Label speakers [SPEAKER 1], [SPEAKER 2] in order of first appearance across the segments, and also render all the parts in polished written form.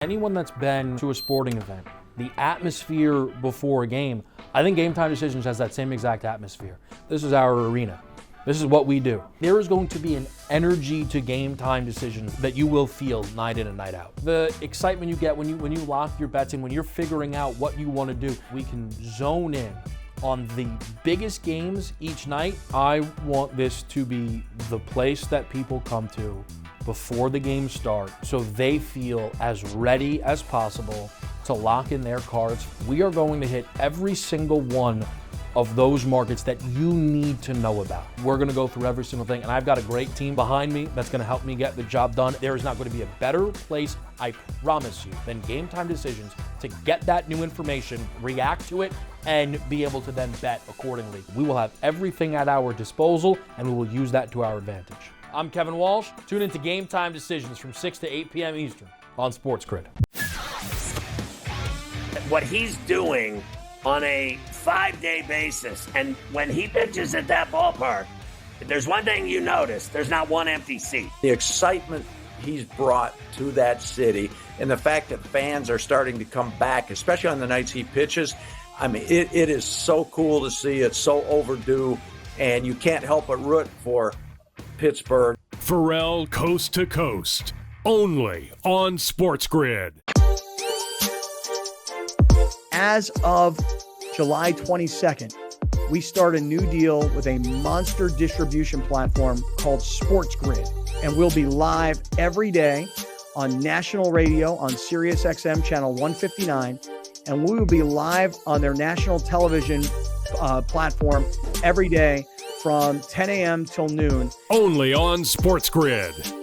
[SPEAKER 1] Anyone that's been to a sporting event, the atmosphere before a game, I think Game Time Decisions has that same exact atmosphere. This is our arena. This is what we do. There is going to be an energy to Game Time Decisions that you will feel night in and night out. The excitement you get when you lock your bets in, when you're figuring out what you want to do, we can zone in on the biggest games each night. I want this to be the place that people come to before the games start so they feel as ready as possible to lock in their cards. We are going to hit every single one of those markets that you need to know about. We're going to go through every single thing, and I've got a great team behind me that's going to help me get the job done. There is not going to be a better place, I promise you, than Game Time Decisions to get that new information, react to it, and be able to then bet accordingly. We will have everything at our disposal, and we will use that to our advantage. I'm Kevin Walsh. Tune into Game Time Decisions from 6 to 8 p.m. Eastern on SportsGrid.
[SPEAKER 2] What he's doing on a 5-day basis, and when he pitches at that ballpark, there's one thing you notice: there's not one empty seat.
[SPEAKER 3] The excitement he's brought to that city, and the fact that fans are starting to come back, especially on the nights he pitches, I mean, it is so cool to see. It's so overdue, and you can't help but root for Pittsburgh.
[SPEAKER 4] Pharrell Coast to Coast, only on SportsGrid.
[SPEAKER 5] As of July 22nd, we start a new deal with a monster distribution platform called SportsGrid, and we'll be live every day on national radio on SiriusXM channel 159, and we will be live on their national television platform every day from 10 a.m. till noon.
[SPEAKER 4] Only on SportsGrid.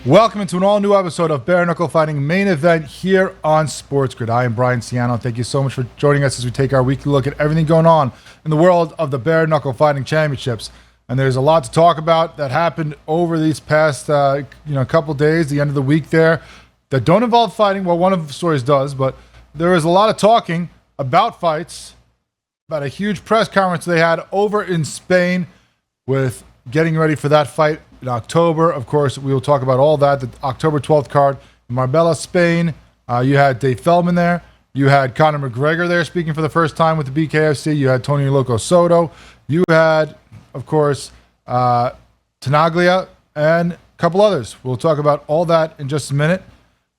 [SPEAKER 6] Welcome into an all-new episode of Bare Knuckle Fighting Main Event here on SportsGrid. I am Brian Ciano. Thank you so much for joining us as we take our weekly look at everything going on in the world of the Bare Knuckle Fighting Championships. And there's a lot to talk about that happened over these past couple days, the end of the week there, that don't involve fighting. Well, one of the stories does, but there is a lot of talking about fights, about a huge press conference they had over in Spain with getting ready for that fight in October. Of course, we will talk about all that. The October 12th card in Marbella, Spain. You had Dave Feldman there. You had Conor McGregor there speaking for the first time with the BKFC. You had Tony Loco Soto. You had, of course, Tenaglia and a couple others. We'll talk about all that in just a minute.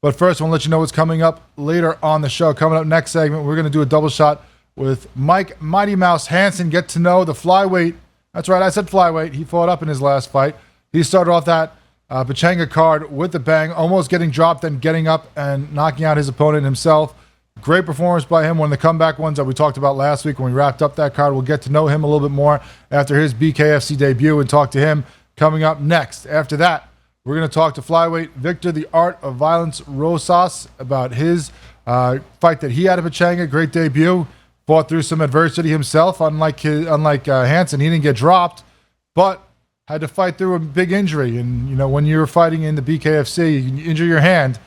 [SPEAKER 6] But first, I want to let you know what's coming up later on the show. Coming up next segment, we're going to do a double shot with Mike Mighty Mouse Hansen. Get to know the flyweight. That's right, I said flyweight. He fought up in his last fight. He started off that Pachanga card with the bang, almost getting dropped, then getting up and knocking out his opponent himself. Great performance by him, one of the comeback ones that we talked about last week when we wrapped up that card. We'll get to know him a little bit more after his BKFC debut and talk to him coming up next. After that, we're going to talk to flyweight Victor the Art of Violence Rosas about his fight that he had at Pachanga. Great debut. Fought through some adversity himself, unlike Hansen. He didn't get dropped, but had to fight through a big injury. And, you know, when you're fighting in the BKFC, you injure your hand.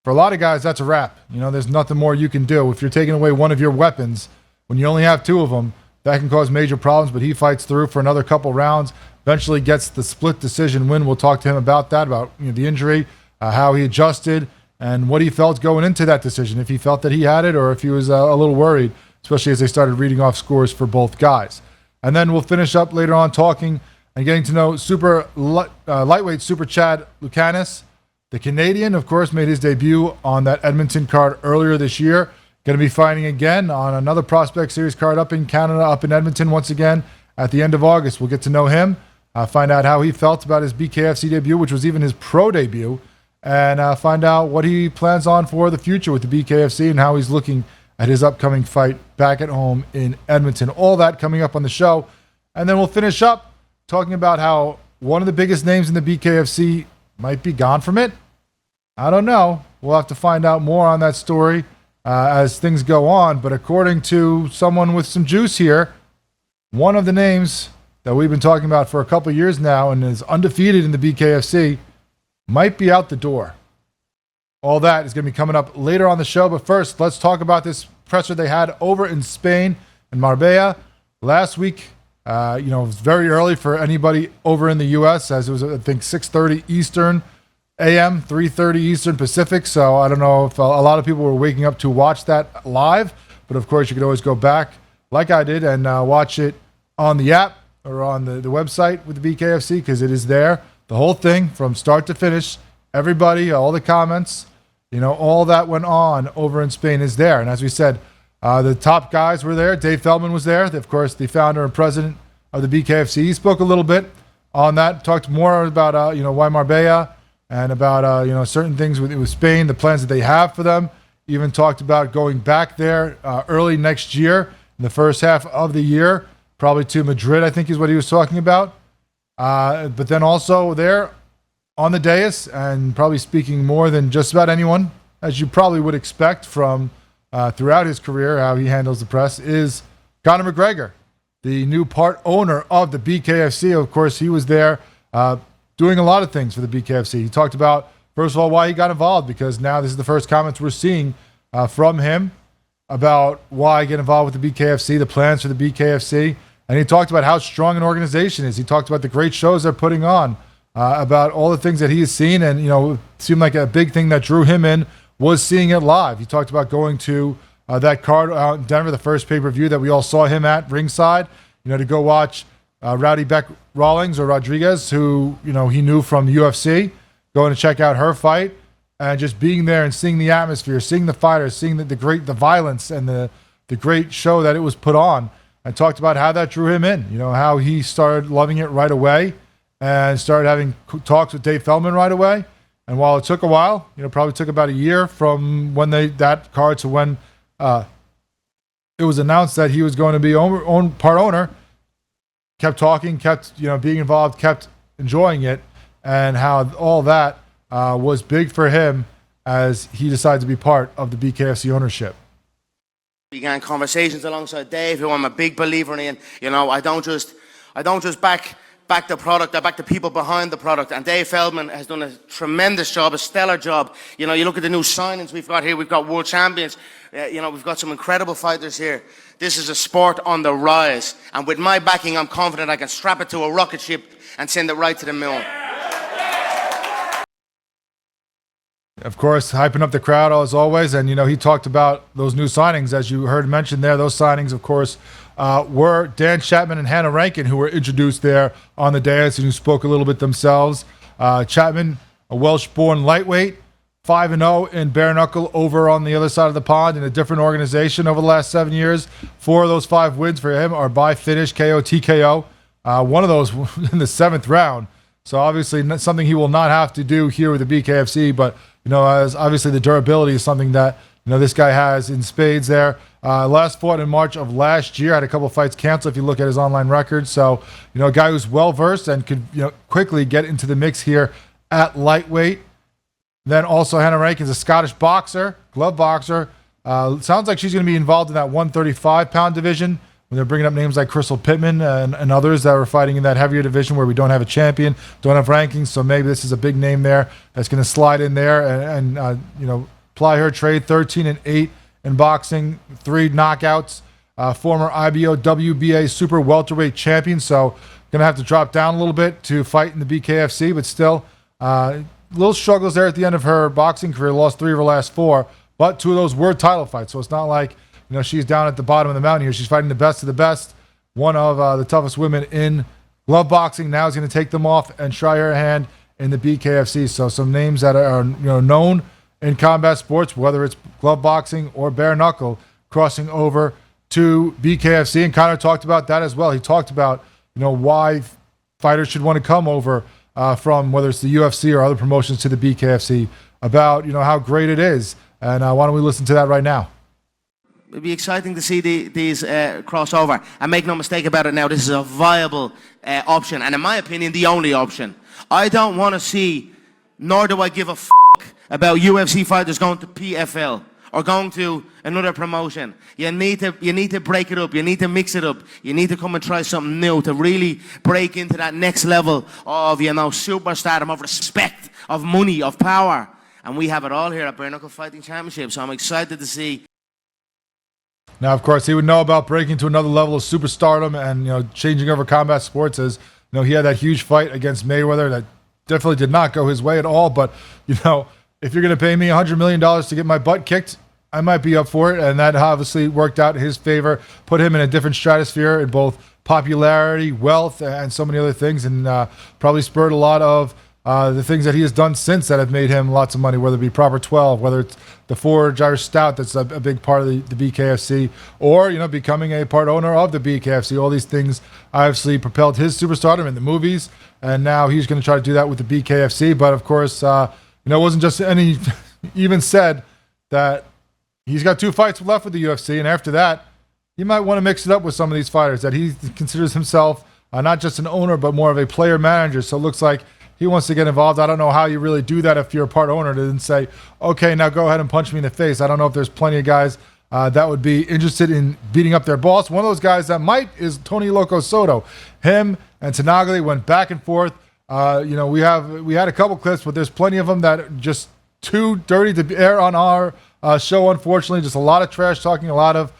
[SPEAKER 6] For a lot of guys, that's a wrap. You know, there's nothing more you can do. If you're taking away one of your weapons, when you only have two of them, that can cause major problems. But he fights through for another couple rounds, eventually gets the split decision win. We'll talk to him about that, about the injury, how he adjusted, and what he felt going into that decision, if he felt that he had it or if he was a little worried, especially as they started reading off scores for both guys. And then we'll finish up later on talking and getting to know lightweight Super Chad Lucanis. The Canadian, of course, made his debut on that Edmonton card earlier this year. Going to be fighting again on another Prospect Series card up in Canada, up in Edmonton once again at the end of August. We'll get to know him, find out how he felt about his BKFC debut, which was even his pro debut, and find out what he plans on for the future with the BKFC and how he's looking at his upcoming fight back at home in Edmonton. All that coming up on the show. And then we'll finish up talking about how one of the biggest names in the BKFC might be gone from it. I don't know. We'll have to find out more on that story as things go on. But according to someone with some juice here, one of the names that we've been talking about for a couple of years now and is undefeated in the BKFC might be out the door. All that is going to be coming up later on the show. But first, let's talk about this presser they had over in Spain and Marbella last week. It was very early for anybody over in the U.S. as it was, I think, 6:30 Eastern a.m., 3:30 Eastern Pacific. So I don't know if a lot of people were waking up to watch that live. But, of course, you could always go back, like I did, and watch it on the app or on the website with the BKFC, because it is there. The whole thing from start to finish, everybody, all the comments, all that went on over in Spain is there. And as we said, the top guys were there. Dave Feldman was there. Of course, the founder and president of the BKFC. He spoke a little bit on that, talked more about, why Marbella and about, certain things with Spain, the plans that they have for them. Even talked about going back there early next year, in the first half of the year, probably to Madrid, I think is what he was talking about. But then also there on the dais, and probably speaking more than just about anyone, as you probably would expect from throughout his career, how he handles the press, is Conor McGregor, the new part owner of the BKFC. Of course, he was there doing a lot of things for the BKFC. He talked about, first of all, why he got involved, because now this is the first comments we're seeing from him about why get involved with the BKFC, the plans for the BKFC. And he talked about how strong an organization is. He talked about the great shows they're putting on, about all the things that he has seen. And, it seemed like a big thing that drew him in was seeing it live. He talked about going to that card out in Denver, the first pay-per-view that we all saw him at ringside, to go watch Rowdy Beck Rawlings or Rodriguez, who, he knew from the UFC, going to check out her fight, and just being there and seeing the atmosphere, seeing the fighters, seeing the violence and the great show that it was put on. And talked about how that drew him in, how he started loving it right away and started having talks with Dave Feldman right away. And while it took a while, probably took about a year from when that card to when it was announced that he was going to be part owner, kept talking, kept being involved, kept enjoying it, and how all that was big for him as he decided to be part of the BKFC ownership.
[SPEAKER 7] Began conversations alongside Dave, who I'm a big believer in. I don't just back the product, I back the people behind the product. And Dave Feldman has done a tremendous job, a stellar job. You look at the new signings we've got here. We've got world champions. We've got some incredible fighters here. This is a sport on the rise. And with my backing, I'm confident I can strap it to a rocket ship and send it right to the moon.
[SPEAKER 6] Of course, hyping up the crowd as always. And, he talked about those new signings, as you heard mentioned there. Those signings, of course, were Dan Chapman and Hannah Rankin, who were introduced there on the dais and who spoke a little bit themselves. Chapman, a Welsh-born lightweight, 5-0 in bare knuckle over on the other side of the pond in a different organization over the last 7 years. 4 of those 5 wins for him are by finish, KO, TKO. One of those in the 7th round. So obviously something he will not have to do here with the BKFC, but as obviously the durability is something that this guy has in spades there. Last fought in March of last year, had a couple fights canceled if you look at his online record. So a guy who's well versed and could quickly get into the mix here at lightweight. Then also Hannah Rankin's a Scottish boxer, glove boxer. Sounds like she's going to be involved in that 135-pound division. When they're bringing up names like Crystal Pittman and others that were fighting in that heavier division where we don't have a champion, don't have rankings, so maybe this is a big name there that's going to slide in there and ply her trade. 13-8 in boxing, 3 knockouts, former IBO WBA super welterweight champion, so going to have to drop down a little bit to fight in the BKFC, but still little struggles there at the end of her boxing career, lost 3 of her last 4, but 2 of those were title fights, so it's not like she's down at the bottom of the mountain here. She's fighting the best of the best. One of the toughest women in glove boxing. Now is going to take them off and try her hand in the BKFC. So some names that are known in combat sports, whether it's glove boxing or bare knuckle, crossing over to BKFC. And Conor talked about that as well. He talked about why fighters should want to come over from whether it's the UFC or other promotions to the BKFC, about how great it is. And why don't we listen to that right now?
[SPEAKER 7] It'd be exciting to see these cross over. And make no mistake about it now, this is a viable option. And in my opinion, the only option. I don't want to see, nor do I give a about UFC fighters going to PFL or going to another promotion. You need to break it up. You need to mix it up. You need to come and try something new to really break into that next level of, superstardom, of respect, of money, of power. And we have it all here at Bare Knuckle Fighting Championship. So I'm excited to see.
[SPEAKER 6] Now, of course, he would know about breaking to another level of superstardom and, changing over combat sports. As he had that huge fight against Mayweather that definitely did not go his way at all. But, if you're going to pay me $100 million to get my butt kicked, I might be up for it. And that obviously worked out in his favor, put him in a different stratosphere in both popularity, wealth, and so many other things, and probably spurred a lot of the things that he has done since that have made him lots of money, whether it be Proper 12, whether it's the Forge Irish Stout that's a big part of the BKFC, or, becoming a part owner of the BKFC. All these things obviously propelled his superstardom in the movies, and now he's going to try to do that with the BKFC. But, of course, it wasn't just any – even said that he's got 2 fights left with the UFC, and after that, he might want to mix it up with some of these fighters, that he considers himself not just an owner but more of a player manager. So it looks like he wants to get involved. I don't know how you really do that if you're a part owner, to then say, okay, now go ahead and punch me in the face. I don't know if there's plenty of guys that would be interested in beating up their boss. One of those guys that might is Tony Loco Soto. Him and Tenaglia went back and forth. We had a couple clips, but there's plenty of them that are just too dirty to air on our show, unfortunately. Just a lot of trash talking, a lot of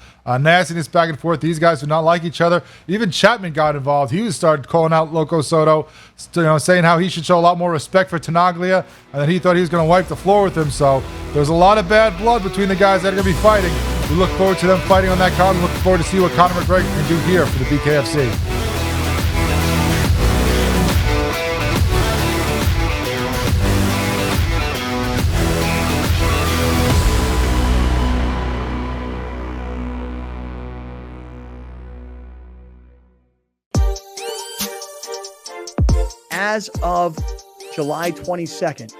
[SPEAKER 6] nastiness back and forth. These guys do not like each other. Even Chapman got involved. He started calling out Loco Soto, saying how he should show a lot more respect for Tenaglia, and that he thought he was going to wipe the floor with him. So there's a lot of bad blood between the guys that are going to be fighting. We look forward to them fighting on that card. Looking forward to see what Conor McGregor can do here for the BKFC.
[SPEAKER 5] As of July 22nd,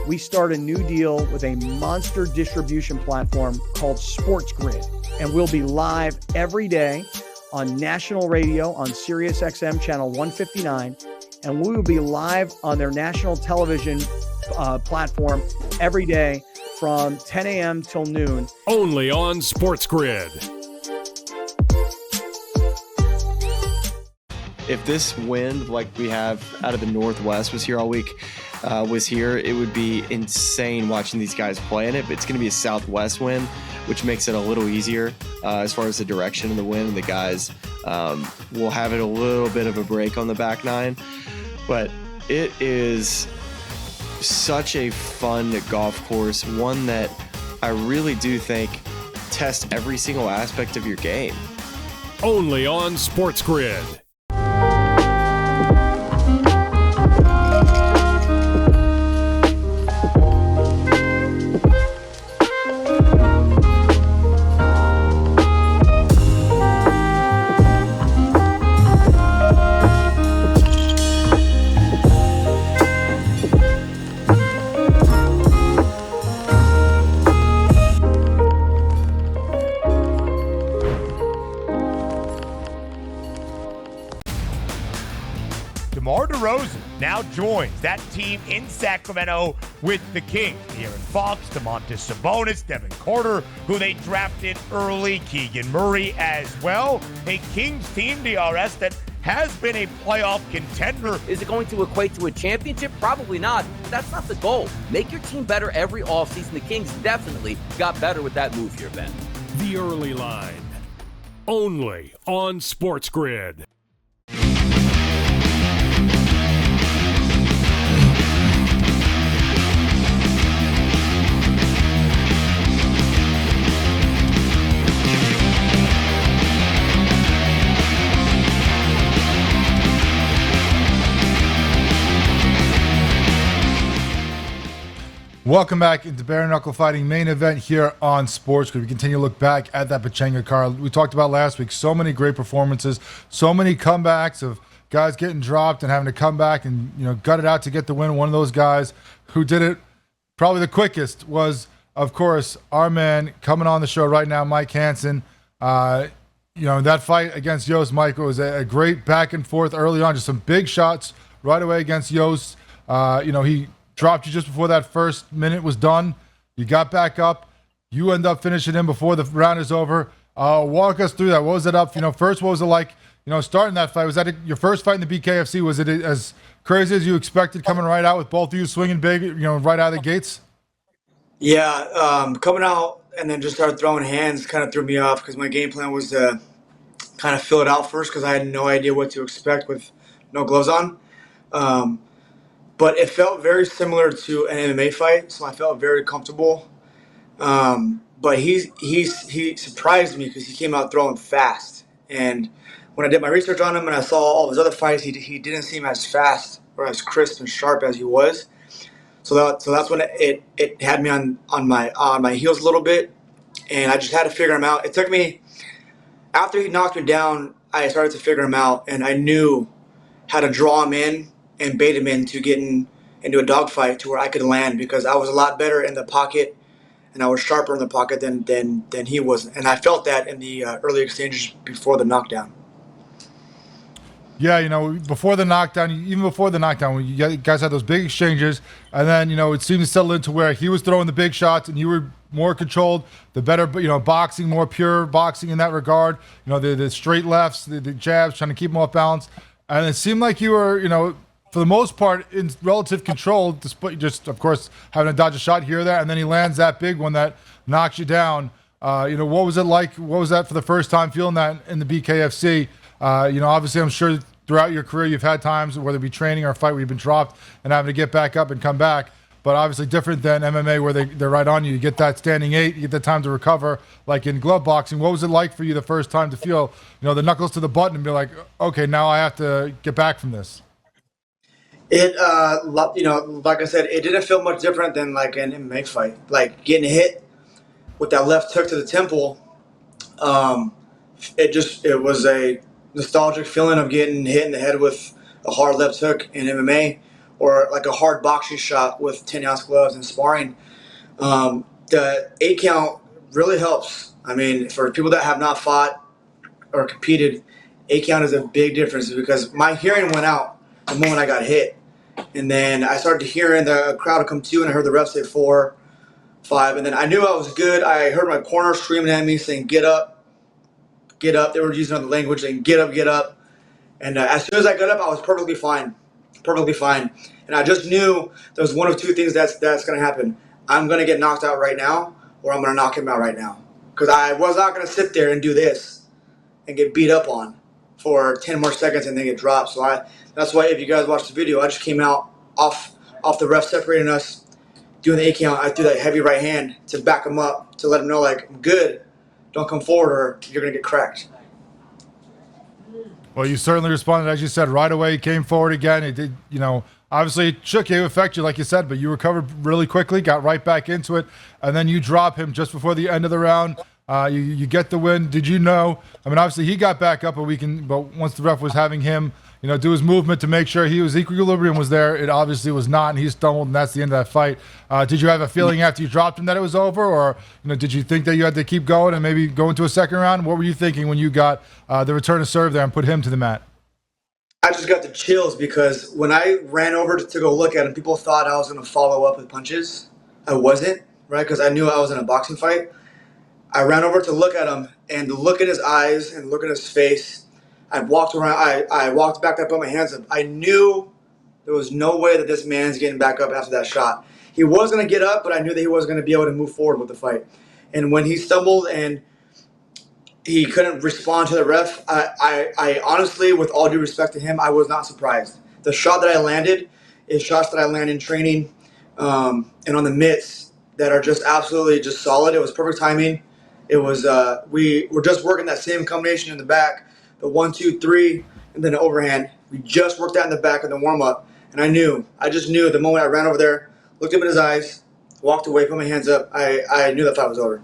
[SPEAKER 5] we start a new deal with a monster distribution platform called SportsGrid, and we'll be live every day on national radio on SiriusXM channel 159, and we will be live on their national television platform every day from 10 a.m. till noon.
[SPEAKER 4] Only on SportsGrid.
[SPEAKER 8] If this wind, like we have out of the Northwest, was here all week, it would be insane watching these guys play in it. But it's going to be a southwest wind, which makes it a little easier as far as the direction of the wind. And the guys will have it a little bit of a break on the back nine. But it is such a fun golf course, one that I really do think tests every single aspect of your game.
[SPEAKER 4] Only on SportsGrid.
[SPEAKER 9] Now joins that team in Sacramento with the Kings. De'Aaron Fox, Domantas Sabonis, Devin Carter, who they drafted early, Keegan Murray as well. A Kings team, DRS, that has been a playoff contender.
[SPEAKER 10] Is it going to equate to a championship? Probably not. That's not the goal. Make your team better every offseason. The Kings definitely got better with that move here, Ben.
[SPEAKER 4] The early line. Only on SportsGrid.
[SPEAKER 6] Welcome back into Bare Knuckle Fighting main event here on SportsGrid. We continue to look back at that Pechanga card. We talked about last week, so many great performances, so many comebacks of guys getting dropped and having to come back and gut it out to get the win. One of those guys who did it probably the quickest was, of course, our man coming on the show right now, Mike Hansen. That fight against Yost, Michael, was a great back and forth early on, just some big shots right away against Yost. He dropped you just before that first minute was done. You got back up. You end up finishing him before the round is over. Walk us through that. What was it up? First, what was it like? Starting that fight. Was that your first fight in the BKFC? Was it as crazy as you expected, coming right out with both of you swinging big? Right out of the gates.
[SPEAKER 11] Yeah, coming out and then just started throwing hands kind of threw me off because my game plan was to kind of fill it out first because I had no idea what to expect with no gloves on. But it felt very similar to an MMA fight, so I felt very comfortable. But he surprised me because he came out throwing fast. And when I did my research on him and I saw all of his other fights, he didn't seem as fast or as crisp and sharp as he was. So that's when it had me on my heels a little bit, and I just had to figure him out. It took me after he knocked me down, I started to figure him out, and I knew how to draw him in and bait him into getting into a dogfight to where I could land because I was a lot better in the pocket and I was sharper in the pocket than he was, and I felt that in the early exchanges before the knockdown.
[SPEAKER 6] Yeah, before the knockdown, even before the knockdown, when you guys had those big exchanges, and then, it seemed to settle into where he was throwing the big shots and you were more controlled, the better, boxing, more pure boxing in that regard, the straight lefts, the jabs, trying to keep him off balance. And it seemed like you were, for the most part, in relative control, despite just, of course, having to dodge a shot here or there, and then he lands that big one that knocks you down. What was it like? What was that for the first time feeling that in the BKFC? Obviously, I'm sure throughout your career you've had times, whether it be training or a fight, where you've been dropped and having to get back up and come back. But obviously different than MMA where they're right on you. You get that standing 8, you get the time to recover, like in glove boxing. What was it like for you the first time to feel, the knuckles to the button and be like, okay, now I have to get back from this?
[SPEAKER 11] It, like I said, it didn't feel much different than like an MMA fight. Like getting hit with that left hook to the temple, it was a nostalgic feeling of getting hit in the head with a hard left hook in MMA or like a hard boxing shot with 10-ounce gloves and sparring. The 8 count really helps. I mean, for people that have not fought or competed, 8 count is a big difference because my hearing went out the moment I got hit. And then I started hearing the crowd come to, and I heard the ref say 4, 5, and then I knew I was good. I heard my corner screaming at me saying, get up, get up. They were using other language saying, get up, get up. And as soon as I got up, I was perfectly fine. And I just knew there was one of two things that's going to happen. I'm going to get knocked out right now, or I'm going to knock him out right now. Because I was not going to sit there and do this and get beat up on for 10 more seconds and then get dropped. So that's why if you guys watch the video, I just came out off the ref separating us, doing the 8 count. I threw that heavy right hand to back him up, to let him know, like, I'm good. Don't come forward or you're going to get cracked.
[SPEAKER 6] Well, you certainly responded, as you said, right away. You came forward again. It did, obviously it shook you, affect you, like you said, but you recovered really quickly, got right back into it, and then you drop him just before the end of the round. You get the win. Did you know? I mean, obviously he got back up, but once the ref was having him, do his movement to make sure equilibrium was there. It obviously was not, and he stumbled, and that's the end of that fight. Did you have a feeling after you dropped him that it was over, or did you think that you had to keep going and maybe go into a second round? What were you thinking when you got the return to serve there and put him to the mat?
[SPEAKER 11] I just got the chills because when I ran over to go look at him, people thought I was going to follow up with punches. I wasn't, right? Because I knew I was in a boxing fight. I ran over to look at him, and the look in his eyes and look at his face, I walked around. I walked back up, put my hands up. I knew there was no way that this man's getting back up after that shot. He was going to get up, but I knew that he wasn't going to be able to move forward with the fight. And when he stumbled and he couldn't respond to the ref, I honestly, with all due respect to him, I was not surprised. The shot that I landed is shots that I land in training and on the mitts that are just absolutely just solid. It was perfect timing. It was we were just working that same combination in the back, the 1, 2, 3, and then the overhand. We just worked that in the back in the warm-up, and I just knew the moment I ran over there, looked him in his eyes, walked away, put my hands up, I knew that fight was over.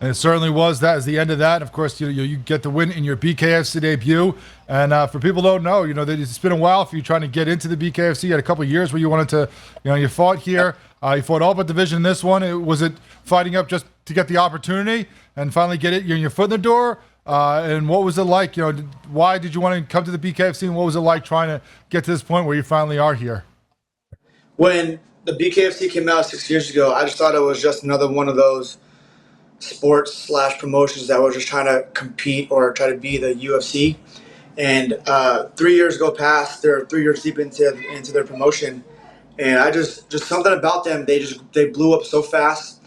[SPEAKER 6] And it certainly was. That is the end of that. Of course, you get the win in your BKFC debut. And for people who don't know, that it's been a while for you trying to get into the BKFC. You had a couple of years where you wanted to, you fought here. You fought all but division in this one. Was it fighting up just to get the opportunity and finally get it, your foot in the door? And what was it like? Why did you want to come to the BKFC? And what was it like trying to get to this point where you finally are here?
[SPEAKER 11] When the BKFC came out 6 years ago, I just thought it was just another one of those sports / promotions that was just trying to compete or try to be the UFC. And 3 years go past. They're 3 years deep into their promotion, and I just something about them. They blew up so fast.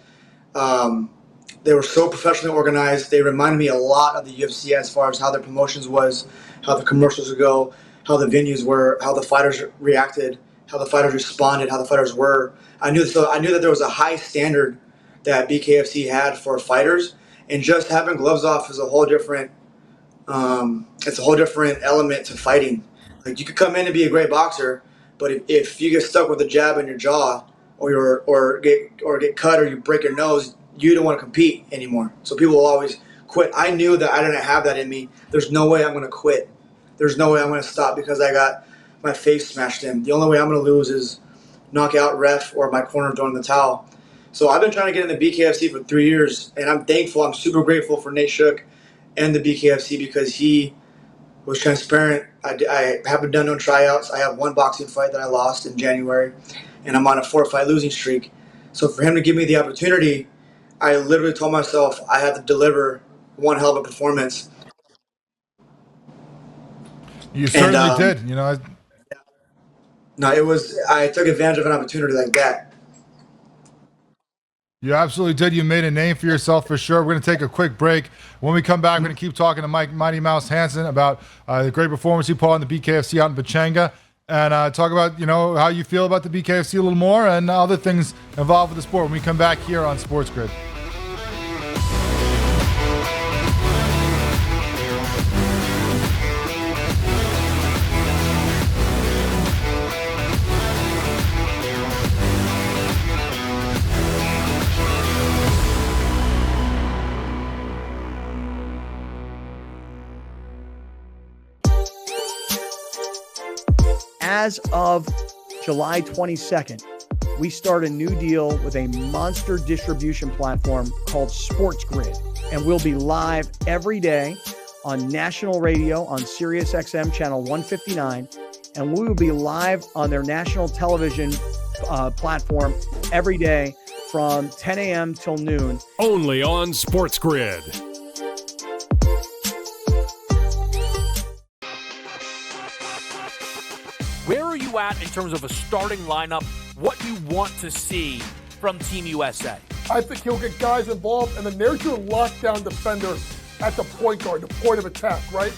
[SPEAKER 11] They were so professionally organized. They reminded me a lot of the UFC as far as how their promotions was, how the commercials would go, how the venues were, how the fighters reacted, how the fighters responded, how the fighters were. I knew that there was a high standard that BKFC had for fighters, and just having gloves off is a whole different. It's a whole different element to fighting. Like, you could come in and be a great boxer, but if you get stuck with a jab in your jaw, or get cut, or you break your nose, you don't want to compete anymore. So people will always quit. I knew that I didn't have that in me. There's no way I'm going to quit. There's no way I'm going to stop because I got my face smashed in. The only way I'm going to lose is knockout, ref, or my corner throwing the towel. So I've been trying to get in the BKFC for 3 years, and I'm thankful. I'm super grateful for Nate Shook and the BKFC because he was transparent. I haven't done no tryouts. I have one boxing fight that I lost in January, and I'm on a 4-fight losing streak. So for him to give me the opportunity, I literally told myself I had to deliver one hell of a performance.
[SPEAKER 6] You certainly did.
[SPEAKER 11] No, I took advantage of an opportunity like that.
[SPEAKER 6] You absolutely did. You made a name for yourself for sure. We're going to take a quick break. When we come back, we're going to keep talking to Mighty Mouse Hansen about the great performance he put on the BKFC out in Pechanga, and talk about how you feel about the BKFC a little more and other things involved with the sport when we come back here on SportsGrid.
[SPEAKER 5] As of July 22nd, we start a new deal with a monster distribution platform called SportsGrid, and we'll be live every day on national radio on SiriusXM channel 159, and we will be live on their national television platform every day from 10 a.m. till noon.
[SPEAKER 4] Only on SportsGrid.
[SPEAKER 1] Where are you at in terms of a starting lineup? What you want to see from Team USA?
[SPEAKER 12] I think he'll get guys involved, and then there's your lockdown defender at the point guard, the point of attack, right?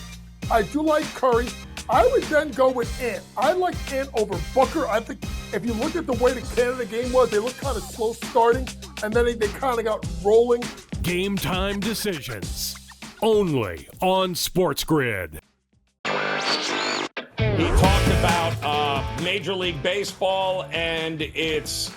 [SPEAKER 12] I do like Curry. I would then go with Ant. I like Ant over Booker. I think if you look at the way the Canada game was, they looked kind of slow starting, and then they kind of got rolling.
[SPEAKER 4] Game time decisions. Only on SportsGrid.
[SPEAKER 13] He talked about Major League Baseball and its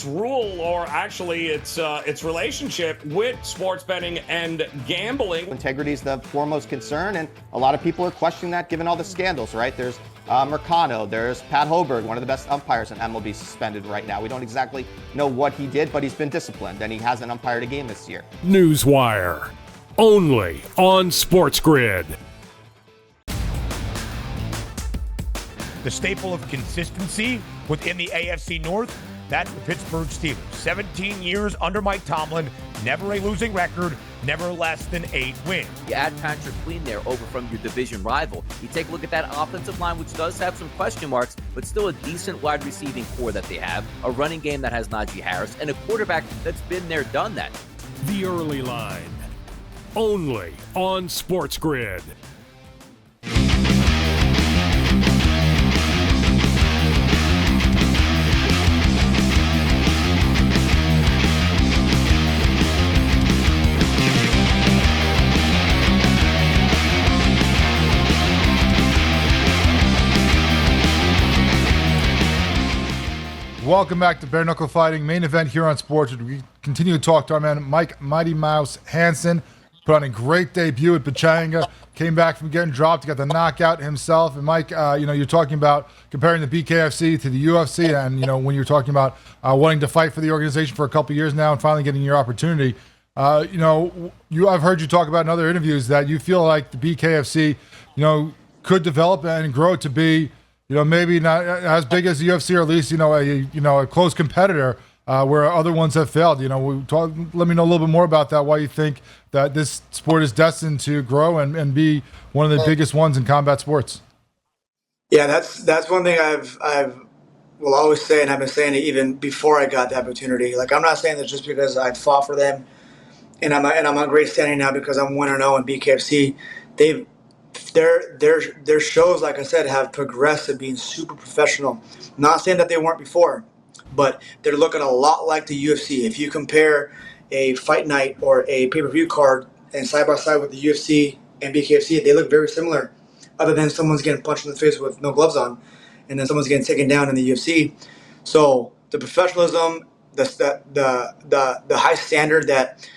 [SPEAKER 13] rule, or actually its relationship with sports betting and gambling.
[SPEAKER 14] Integrity is the foremost concern, and a lot of people are questioning that given all the scandals, right? There's Mercano, there's Pat Hoberg, one of the best umpires in MLB, suspended right now. We don't exactly know what he did, but he's been disciplined, and he hasn't umpired a game this year.
[SPEAKER 4] Newswire. Only on SportsGrid.
[SPEAKER 9] The staple of consistency within the AFC North, that's the Pittsburgh Steelers. 17 years under Mike Tomlin, never a losing record, never less than 8 wins.
[SPEAKER 10] You add Patrick Queen there over from your division rival. You take a look at that offensive line, which does have some question marks, but still a decent wide receiving core that they have, a running game that has Najee Harris, and a quarterback that's been there, done that.
[SPEAKER 4] The early line. Only on SportsGrid.
[SPEAKER 6] Welcome back to Bare Knuckle Fighting, main event here on SportsGrid. We continue to talk to our man Mighty Mouse Hansen. Put on a great debut at Pechanga. Came back from getting dropped, got the knockout himself. And Mike, you're talking about comparing the BKFC to the UFC, and when you're talking about wanting to fight for the organization for a couple years now and finally getting your opportunity. I've heard you talk about in other interviews that you feel like the BKFC, could develop and grow to be maybe not as big as the UFC, or at least a close competitor where other ones have failed. Let me know a little bit more about that. Why you think that this sport is destined to grow and be one of the biggest ones in combat sports?
[SPEAKER 11] Yeah, that's one thing I've will always say, and I've been saying it even before I got the opportunity. Like, I'm not saying that just because I fought for them and I'm on great standing now because I'm 1-0 in BKFC. Their shows, like I said, have progressed to being super professional. Not saying that they weren't before, but they're looking a lot like the UFC. If you compare a fight night or a pay-per-view card and side by side with the UFC and BKFC, they look very similar, other than someone's getting punched in the face with no gloves on, and then someone's getting taken down in the UFC. So the professionalism, the high standard that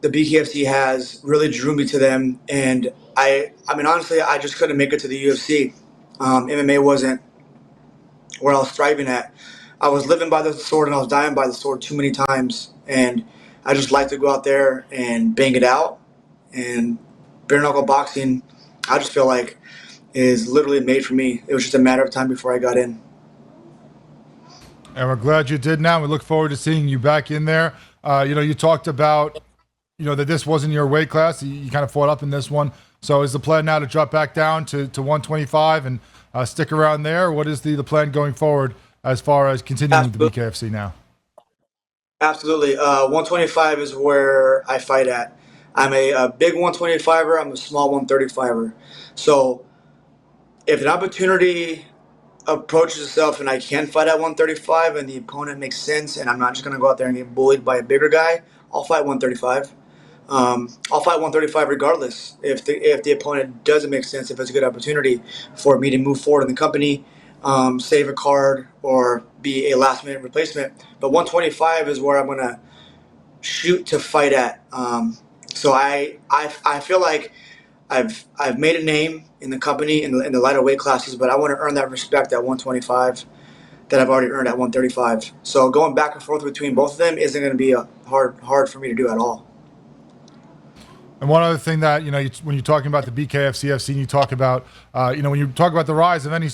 [SPEAKER 11] the BKFC has really drew me to them. And I mean, honestly, I just couldn't make it to the UFC. MMA wasn't where I was striving at. I was living by the sword and I was dying by the sword too many times. And I just like to go out there and bang it out. And bare knuckle boxing, I just feel like, is literally made for me. It was just a matter of time before I got in.
[SPEAKER 6] And we're glad you did now. We look forward to seeing you back in there. You talked about, that this wasn't your weight class. You kind of fought up in this one. So is the plan now to drop back down to 125 and stick around there? What is the plan going forward as far as continuing the BKFC now?
[SPEAKER 11] Absolutely. 125 is where I fight at. I'm a big 125er. I'm a small 135er. So if an opportunity approaches itself and I can fight at 135 and the opponent makes sense and I'm not just going to go out there and get bullied by a bigger guy, I'll fight 135. I'll fight 135 regardless if the opponent doesn't make sense, if it's a good opportunity for me to move forward in the company, save a card, or be a last-minute replacement. But 125 is where I'm going to shoot to fight at. So I feel like I've made a name in the company in the lighter weight classes, but I want to earn that respect at 125 that I've already earned at 135. So going back and forth between both of them isn't going to be hard for me to do at all.
[SPEAKER 6] And one other thing that, when you're talking about the BKFC, I've seen you talk about, when you talk about the rise of any,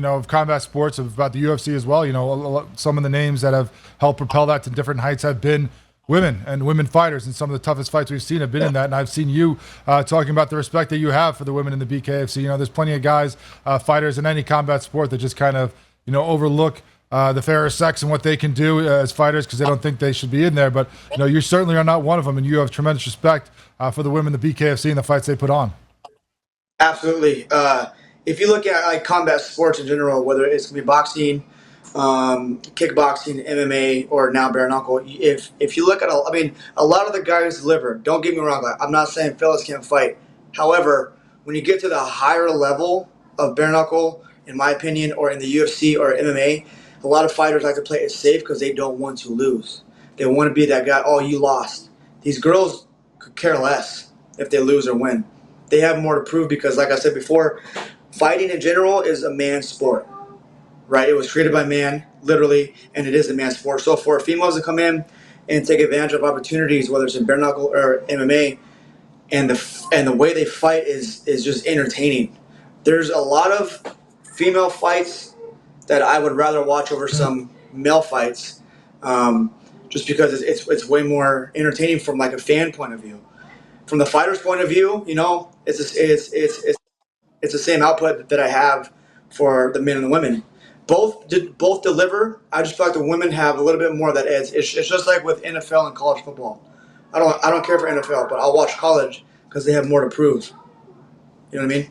[SPEAKER 6] of combat sports, about the UFC as well, some of the names that have helped propel that to different heights have been women and women fighters, and some of the toughest fights we've seen have been in that. And I've seen you talking about the respect that you have for the women in the BKFC. There's plenty of guys, fighters in any combat sport that just kind of, overlook the fairer sex and what they can do as fighters because they don't think they should be in there. But, you certainly are not one of them, and you have tremendous respect for the women in the BKFC and the fights they put on.
[SPEAKER 11] Absolutely. If you look at combat sports in general, whether it's going to be boxing, kickboxing, MMA, or now bare knuckle, if you look at a lot of the guys deliver. Don't get me wrong. I'm not saying fellas can't fight. However, when you get to the higher level of bare knuckle, in my opinion, or in the UFC or MMA, a lot of fighters like to play it safe because they don't want to lose. They want to be that guy, oh, you lost. These girls could care less if they lose or win. They have more to prove because, like I said before, fighting in general is a man's sport, right? It was created by man, literally, and it is a man's sport. So for females to come in and take advantage of opportunities, whether it's in bare knuckle or MMA, and the way they fight is just entertaining. There's a lot of female fights that I would rather watch over some male fights, just because it's way more entertaining from like a fan point of view. From the fighter's point of view, it's the same output that I have for the men and the women. Both deliver. I just feel like the women have a little bit more of that edge. It's just like with NFL and college football. I don't care for NFL, but I'll watch college because they have more to prove. You know what I mean?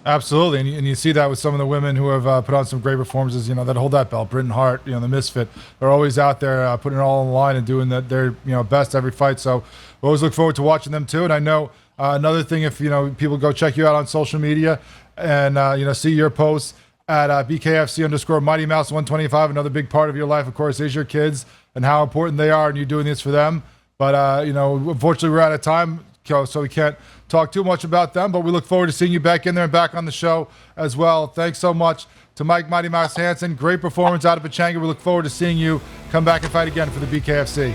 [SPEAKER 6] Absolutely, and you see that with some of the women who have put on some great performances, that hold that belt. Britain Hart, the Misfit, they're always out there putting it all on the line and doing their best every fight. So we always look forward to watching them too. And I know another thing, if people go check you out on social media and see your posts at BKFC_Mighty Mouse 125. Another big part of your life, of course, is your kids and how important they are, and you're doing this for them. But unfortunately, we're out of time, so we can't talk too much about them, but we look forward to seeing you back in there and back on the show as well. Thanks so much to Mike Mighty Mouse Hansen. Great performance out of Pechanga. We look forward to seeing you come back and fight again for the BKFC.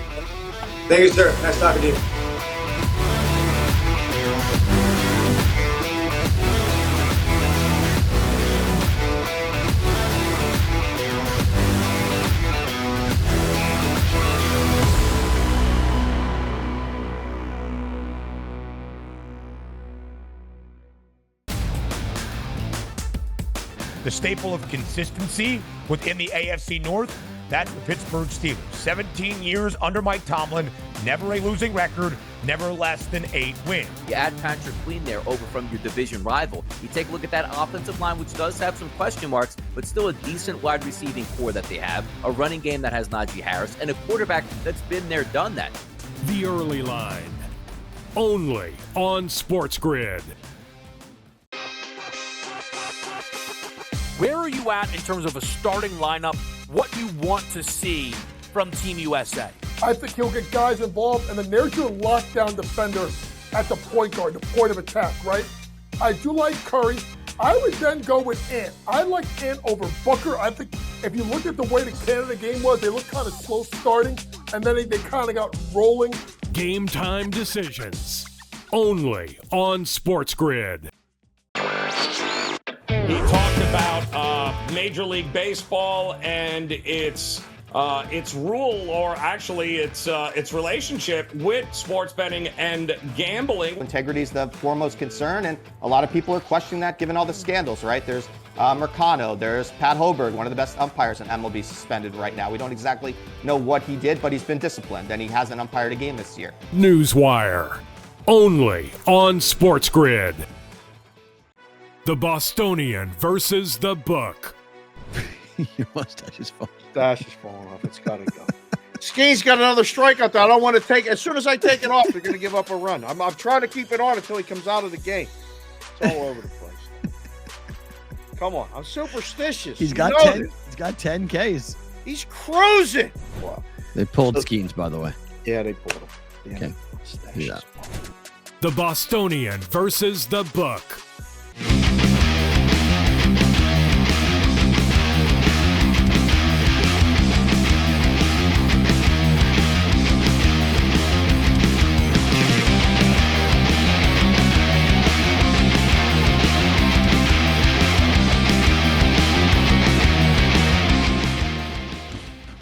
[SPEAKER 11] Thank you, sir. Nice talking to you.
[SPEAKER 9] the staple of consistency within the AFC North, that's the Pittsburgh Steelers. 17 years under Mike Tomlin, never a losing record, never less than 8 wins.
[SPEAKER 10] You add Patrick Queen there over from your division rival. You take a look at that offensive line, which does have some question marks, but still a decent wide receiving core that they have, a running game that has Najee Harris, and a quarterback that's been there, done that.
[SPEAKER 4] The Early Line, only on SportsGrid.
[SPEAKER 1] Where are you at in terms of a starting lineup? What you want to see from Team USA?
[SPEAKER 12] I think he'll get guys involved, and then there's your lockdown defender at the point guard, the point of attack, right? I do like Curry. I would then go with Ant. I like Ant over Booker. I think if you look at the way the Canada game was, they looked kind of slow starting, and then they kind of got rolling.
[SPEAKER 4] Game time decisions, only on SportsGrid.
[SPEAKER 13] He talked about Major League Baseball and its rule, or actually its relationship with sports betting and gambling.
[SPEAKER 14] Integrity is the foremost concern, and a lot of people are questioning that given all the scandals, right? There's Mercano, there's Pat Hoberg, one of the best umpires in MLB, suspended right now. We don't exactly know what he did, but he's been disciplined, and he hasn't umpired a game this year.
[SPEAKER 4] Newswire, only on SportsGrid. The Bostonian versus the Book.
[SPEAKER 15] Your mustache is falling.
[SPEAKER 16] Mustache is falling off. It's got to go. Skeen's got another strikeout there. I don't want to take it. As soon as I take it off, they're going to give up a run. I'm trying to keep it on until he comes out of the game. It's all over the place. Come on. I'm superstitious.
[SPEAKER 15] He's got 10. He's got 10 Ks.
[SPEAKER 16] He's cruising. Wow.
[SPEAKER 15] They pulled Skeens, by the way.
[SPEAKER 16] Yeah, they pulled him. Yeah.
[SPEAKER 15] Okay. Yeah.
[SPEAKER 4] The Bostonian versus the Book.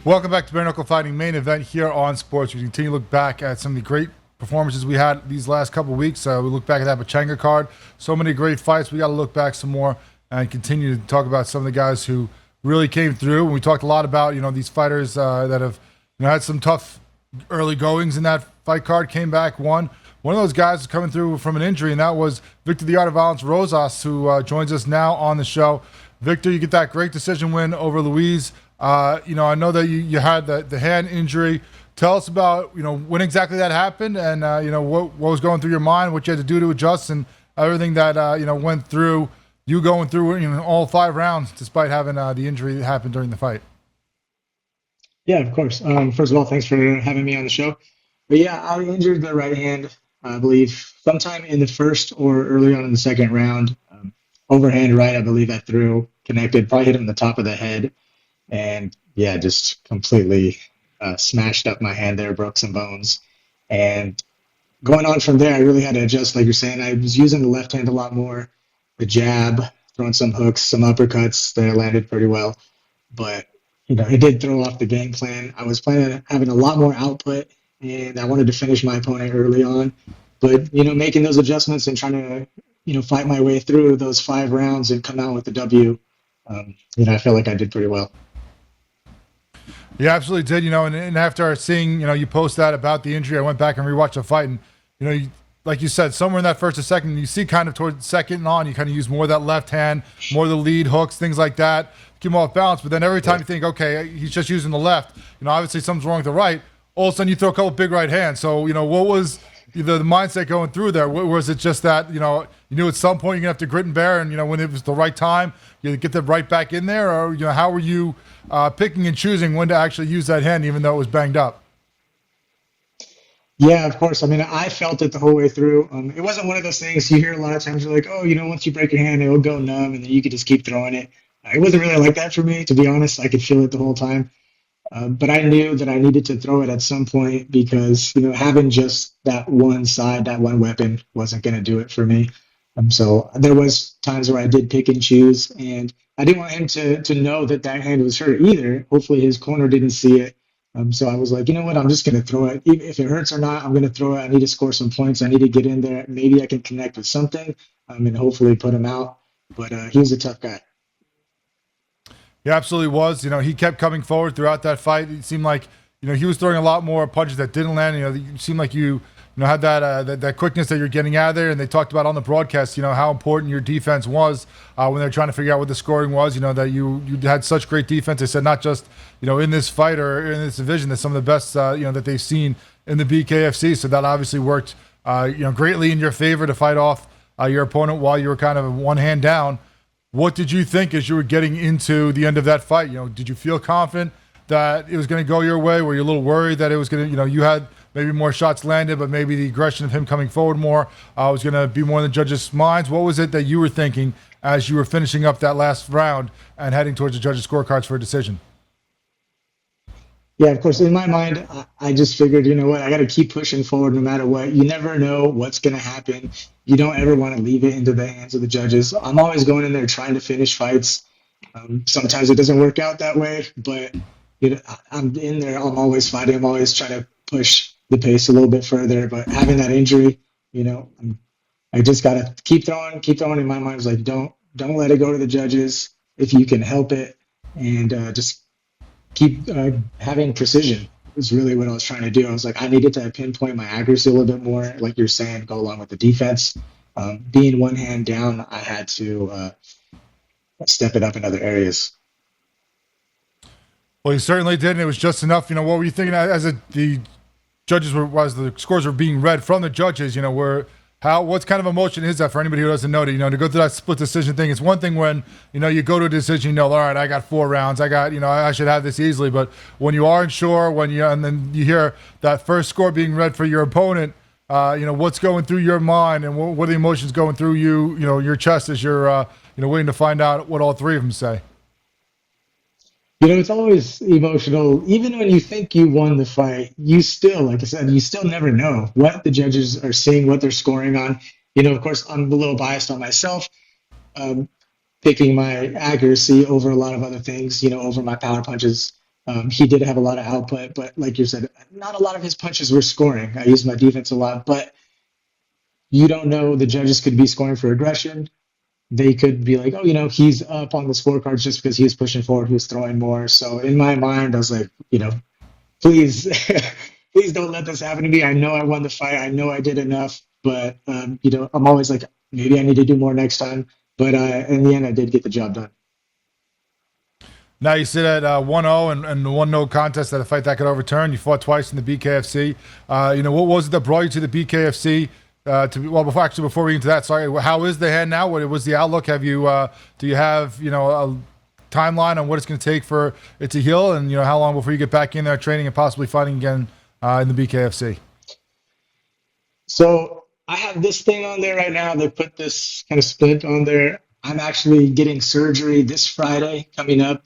[SPEAKER 6] Welcome back to Bare Knuckle Fighting main event here on Sports. We continue to look back at some of the great performances we had these last couple of weeks. We look back at that Pachanga card. So many great fights. We got to look back some more and continue to talk about some of the guys who really came through. And we talked a lot about, these fighters that have, had some tough early goings in that fight card, came back, won. One of those guys is coming through from an injury, and that was Victor the Art of Violence Rosas, who joins us now on the show. Victor, you get that great decision win over Luis. I know that you had the hand injury. Tell us about, when exactly that happened and, what was going through your mind, what you had to do to adjust, and everything that, went through you going through all 5 rounds despite having the injury that happened during the fight.
[SPEAKER 17] Yeah, of course. First of all, thanks for having me on the show. But yeah, I injured the right hand, I believe, sometime in the first or early on in the second round. Overhand right, I believe I threw, connected, probably hit him in the top of the head. And yeah, just completely smashed up my hand there, broke some bones. And going on from there, I really had to adjust, like you're saying. I was using the left hand a lot more, the jab, throwing some hooks, some uppercuts that landed pretty well. But, it did throw off the game plan. I was planning on having a lot more output, and I wanted to finish my opponent early on. But, making those adjustments and trying to, fight my way through those 5 rounds and come out with the W, I feel like I did pretty well.
[SPEAKER 6] You absolutely did, and after seeing, you post that about the injury, I went back and rewatched the fight, and, like you said, somewhere in that first or second, you see kind of towards the second and on, you kind of use more of that left hand, more of the lead hooks, things like that, keep him off balance, but then every time you think, okay, he's just using the left, obviously something's wrong with the right, all of a sudden you throw a couple big right hands. So, what was the mindset going through there? Was it just that, you knew at some point you're going to have to grit and bear, and, when it was the right time, you get that right back in there, or, how were you picking and choosing when to actually use that hand, even though it was banged up?
[SPEAKER 17] Yeah, of course. I felt it the whole way through. It wasn't one of those things you hear a lot of times. You're like, oh, once you break your hand, it'll go numb, and then you could just keep throwing it. It wasn't really like that for me, to be honest. I could feel it the whole time. But I knew that I needed to throw it at some point because, having just that one side, that one weapon wasn't going to do it for me. So there was times where I did pick and choose, and I didn't want him to know that hand was hurt either. Hopefully his corner didn't see it. So I was like, you know what, I'm just going to throw it. Even if it hurts or not, I'm going to throw it. I need to score some points. I need to get in there. Maybe I can connect with something and hopefully put him out. But he was a tough guy.
[SPEAKER 6] He absolutely was. He kept coming forward throughout that fight. It seemed like, he was throwing a lot more punches that didn't land. It seemed like you had that quickness that you're getting out of there. And they talked about on the broadcast, how important your defense was when they were trying to figure out what the scoring was. That you had such great defense. They said not just in this fight or in this division, that some of the best that they've seen in the BKFC. So that obviously worked greatly in your favor to fight off your opponent while you were kind of one hand down. What did you think as you were getting into the end of that fight? Did you feel confident that it was going to go your way? Were you a little worried that it was going to, you had maybe more shots landed, but maybe the aggression of him coming forward more was going to be more in the judges' minds? What was it that you were thinking as you were finishing up that last round and heading towards the judges' scorecards for a decision?
[SPEAKER 17] Yeah, of course. In my mind, I just figured, you know what, I got to keep pushing forward no matter what. You never know what's going to happen. You don't ever want to leave it into the hands of the judges. I'm always going in there trying to finish fights. Sometimes it doesn't work out that way, but I'm in there. I'm always fighting. I'm always trying to push the pace a little bit further. But having that injury, I just got to keep throwing. In my mind, it's like, don't let it go to the judges if you can help it, and just keep having precision is really what I was trying to do. I was like, I needed to pinpoint my accuracy a little bit more, like you're saying, go along with the defense. Being one hand down, I had to step it up in other areas.
[SPEAKER 6] Well, you certainly did, and it was just enough. What were you thinking as the judges as the scores were being read from the judges? What kind of emotion is that for anybody who doesn't know that, to go through that split decision thing? It's one thing when, you go to a decision, all right, I got 4 rounds. I got, I should have this easily. But when you aren't sure, and then you hear that first score being read for your opponent, what's going through your mind and what are the emotions going through your chest as you're, waiting to find out what all 3 of them say?
[SPEAKER 17] It's always emotional. Even when you think you won the fight, you still, like I said, you still never know what the judges are seeing, what they're scoring on. Of course, I'm a little biased on myself, picking my accuracy over a lot of other things, over my power punches. He did have a lot of output, but like you said, not a lot of his punches were scoring. I used my defense a lot, but you don't know. The judges could be scoring for aggression. They could be like, oh, he's up on the scorecards just because he was pushing forward, he was throwing more. So in my mind, I was like, please, please don't let this happen to me. I know I won the fight. I know I did enough, but I'm always like, maybe I need to do more next time. But in the end, I did get the job done.
[SPEAKER 6] Now you sit at 1-0 and the 1-0 contest at a fight that could overturn. You fought twice in the BKFC. What was it that brought you to the BKFC? Before we get into that, sorry, how is the hand now? What was the outlook? Have you do you have a timeline on what it's going to take for it to heal, and how long before you get back in there training and possibly fighting again in the BKFC?
[SPEAKER 17] So I have this thing on there right now. They put this kind of splint on there. I'm actually getting surgery this Friday coming up.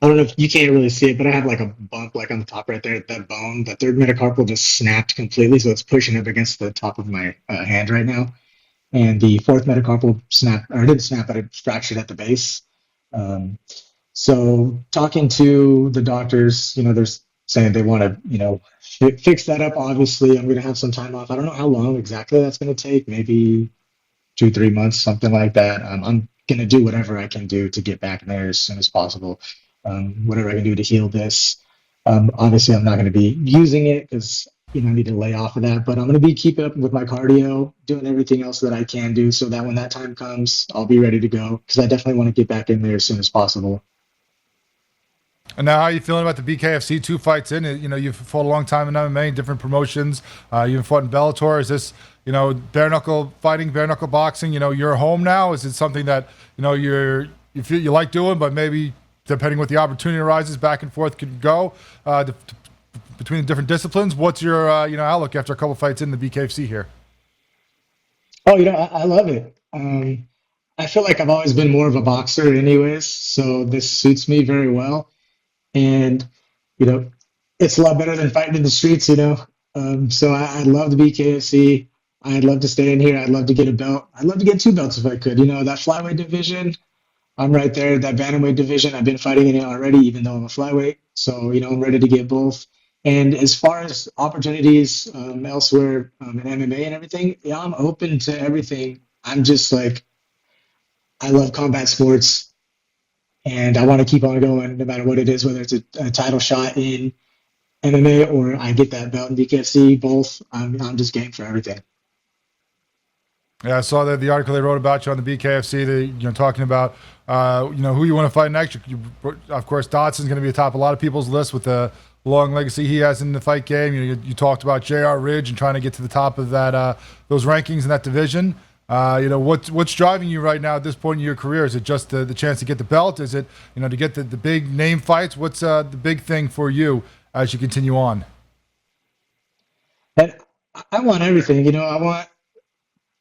[SPEAKER 17] I don't know if you can't really see it, but I have like a bump like on the top right there at that bone. The third metacarpal just snapped completely, so it's pushing up against the top of my hand right now. And the fourth metacarpal didn't snap, but it fractured at the base. So talking to the doctors, they're saying they want to, fix that up. Obviously, I'm going to have some time off. I don't know how long exactly that's going to take, maybe 2-3 months, something like that. I'm going to do whatever I can do to get back in there as soon as possible. Whatever I can do to heal this. Obviously, I'm not going to be using it because I need to lay off of that. But I'm going to be keeping up with my cardio, doing everything else that I can do, so that when that time comes, I'll be ready to go. Because I definitely want to get back in there as soon as possible.
[SPEAKER 6] And now, how are you feeling about the BKFC? 2 fights in, you've fought a long time in MMA, different promotions. You've fought in Bellator. Is this, bare knuckle fighting, bare knuckle boxing? You're home now. Is it something that you feel you like doing, but maybe depending what the opportunity arises, back and forth could go between the different disciplines? What's your outlook after a couple fights in the BKFC here?
[SPEAKER 17] Oh, I love it. I feel like I've always been more of a boxer anyways, so this suits me very well. And, it's a lot better than fighting in the streets, So I love the BKFC. I'd love to stay in here. I'd love to get a belt. I'd love to get 2 belts if I could. That flyweight division, I'm right there. That bantamweight division, I've been fighting in it already, even though I'm a flyweight. So, I'm ready to get both. And as far as opportunities elsewhere in MMA and everything, yeah, I'm open to everything. I'm just like, I love combat sports. and I want to keep on going no matter what it is, whether it's a title shot in MMA or I get that belt in BKFC. Both, I'm just game for everything.
[SPEAKER 6] Yeah, I saw the article they wrote about you on the BKFC. Talking about who you want to fight next. Of course, Dodson's going to be atop a lot of people's list with the long legacy he has in the fight game. You talked about J.R. Ridge and trying to get to the top of that those rankings in that division. What's driving you right now at this point in your career? Is it just the chance to get the belt? Is it to get the big name fights? What's the big thing for you as you continue on?
[SPEAKER 17] And I want everything. I want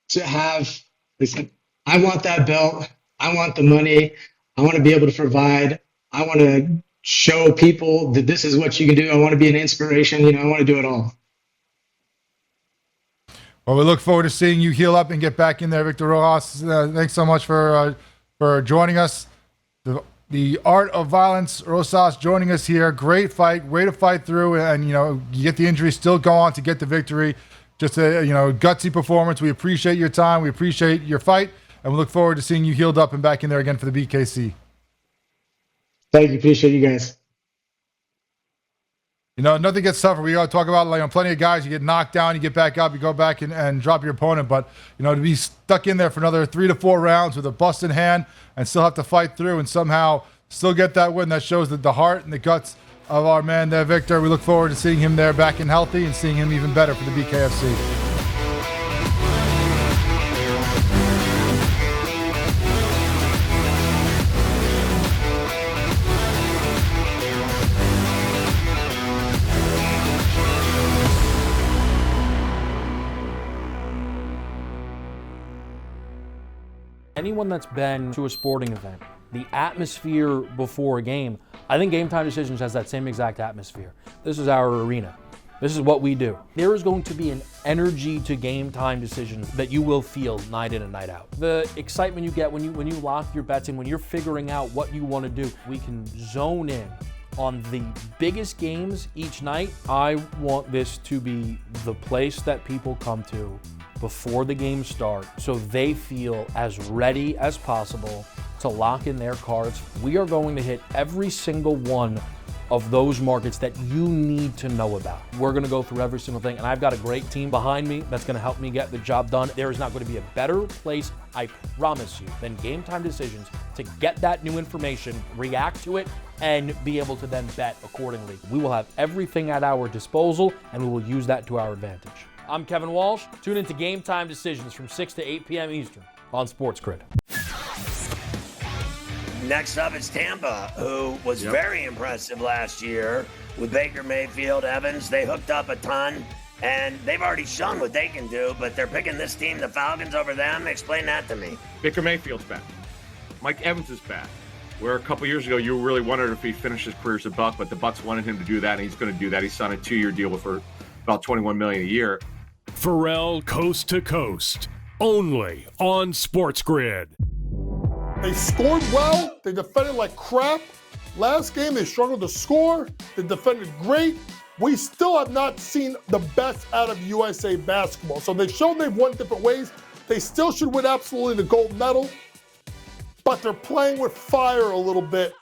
[SPEAKER 17] to have, listen, I want that belt. I want the money. I want to be able to provide. I want to show people that this is what you can do. I want to be an inspiration. I want to do it all.
[SPEAKER 6] Well, we look forward to seeing you heal up and get back in there, Victor Rojas. Thanks so much for joining us. The Art of Violence, Rosas joining us here. Great fight, way to fight through, and you get the injury, still go on to get the victory. Just a gutsy performance. We appreciate your time. We appreciate your fight, and we look forward to seeing you healed up and back in there again for the BKC.
[SPEAKER 17] Thank you. Appreciate you guys.
[SPEAKER 6] Nothing gets tougher. We got to talk about plenty of guys. You get knocked down, you get back up, you go back and drop your opponent. But to be stuck in there for another 3 to 4 rounds with a busted hand and still have to fight through and somehow still get that win, that shows the heart and the guts of our man there, Victor. We look forward to seeing him there back and healthy and seeing him even better for the BKFC.
[SPEAKER 1] Anyone that's been to a sporting event, the atmosphere before a game, I think Game Time Decisions has that same exact atmosphere. This is our arena. This is what we do. There is going to be an energy to Game Time Decisions that you will feel night in and night out. The excitement you get when you lock your bets in, when you're figuring out what you want to do, we can zone in on the biggest games each night. I want this to be the place that people come to before the games start so they feel as ready as possible to lock in their cards. We are going to hit every single one of those markets that you need to know about. We're gonna go through every single thing, and I've got a great team behind me that's gonna help me get the job done. There is not going to be a better place, I promise you, than Game Time Decisions to get that new information, react to it, and be able to then bet accordingly. We will have everything at our disposal, and we will use that to our advantage. I'm Kevin Walsh. Tune into Game Time Decisions from 6 to 8 p.m. Eastern on SportsGrid.
[SPEAKER 2] Next up is Tampa, who was very impressive last year with Baker Mayfield, Evans. They hooked up a ton, and they've already shown what they can do, but they're picking this team, the Falcons, over them. Explain that to me.
[SPEAKER 18] Baker Mayfield's back. Mike Evans is back. Where a couple years ago, you really wondered if he finished his career as a Buck, but the Bucks wanted him to do that, and he's going to do that. He signed a 2-year deal for about $21 million a year.
[SPEAKER 4] Pharrell Coast to Coast, only on SportsGrid.
[SPEAKER 12] They scored well. They defended like crap. Last game, they struggled to score. They defended great. We still have not seen the best out of USA basketball. So they've shown they've won different ways. They still should win absolutely the gold medal. But they're playing with fire a little bit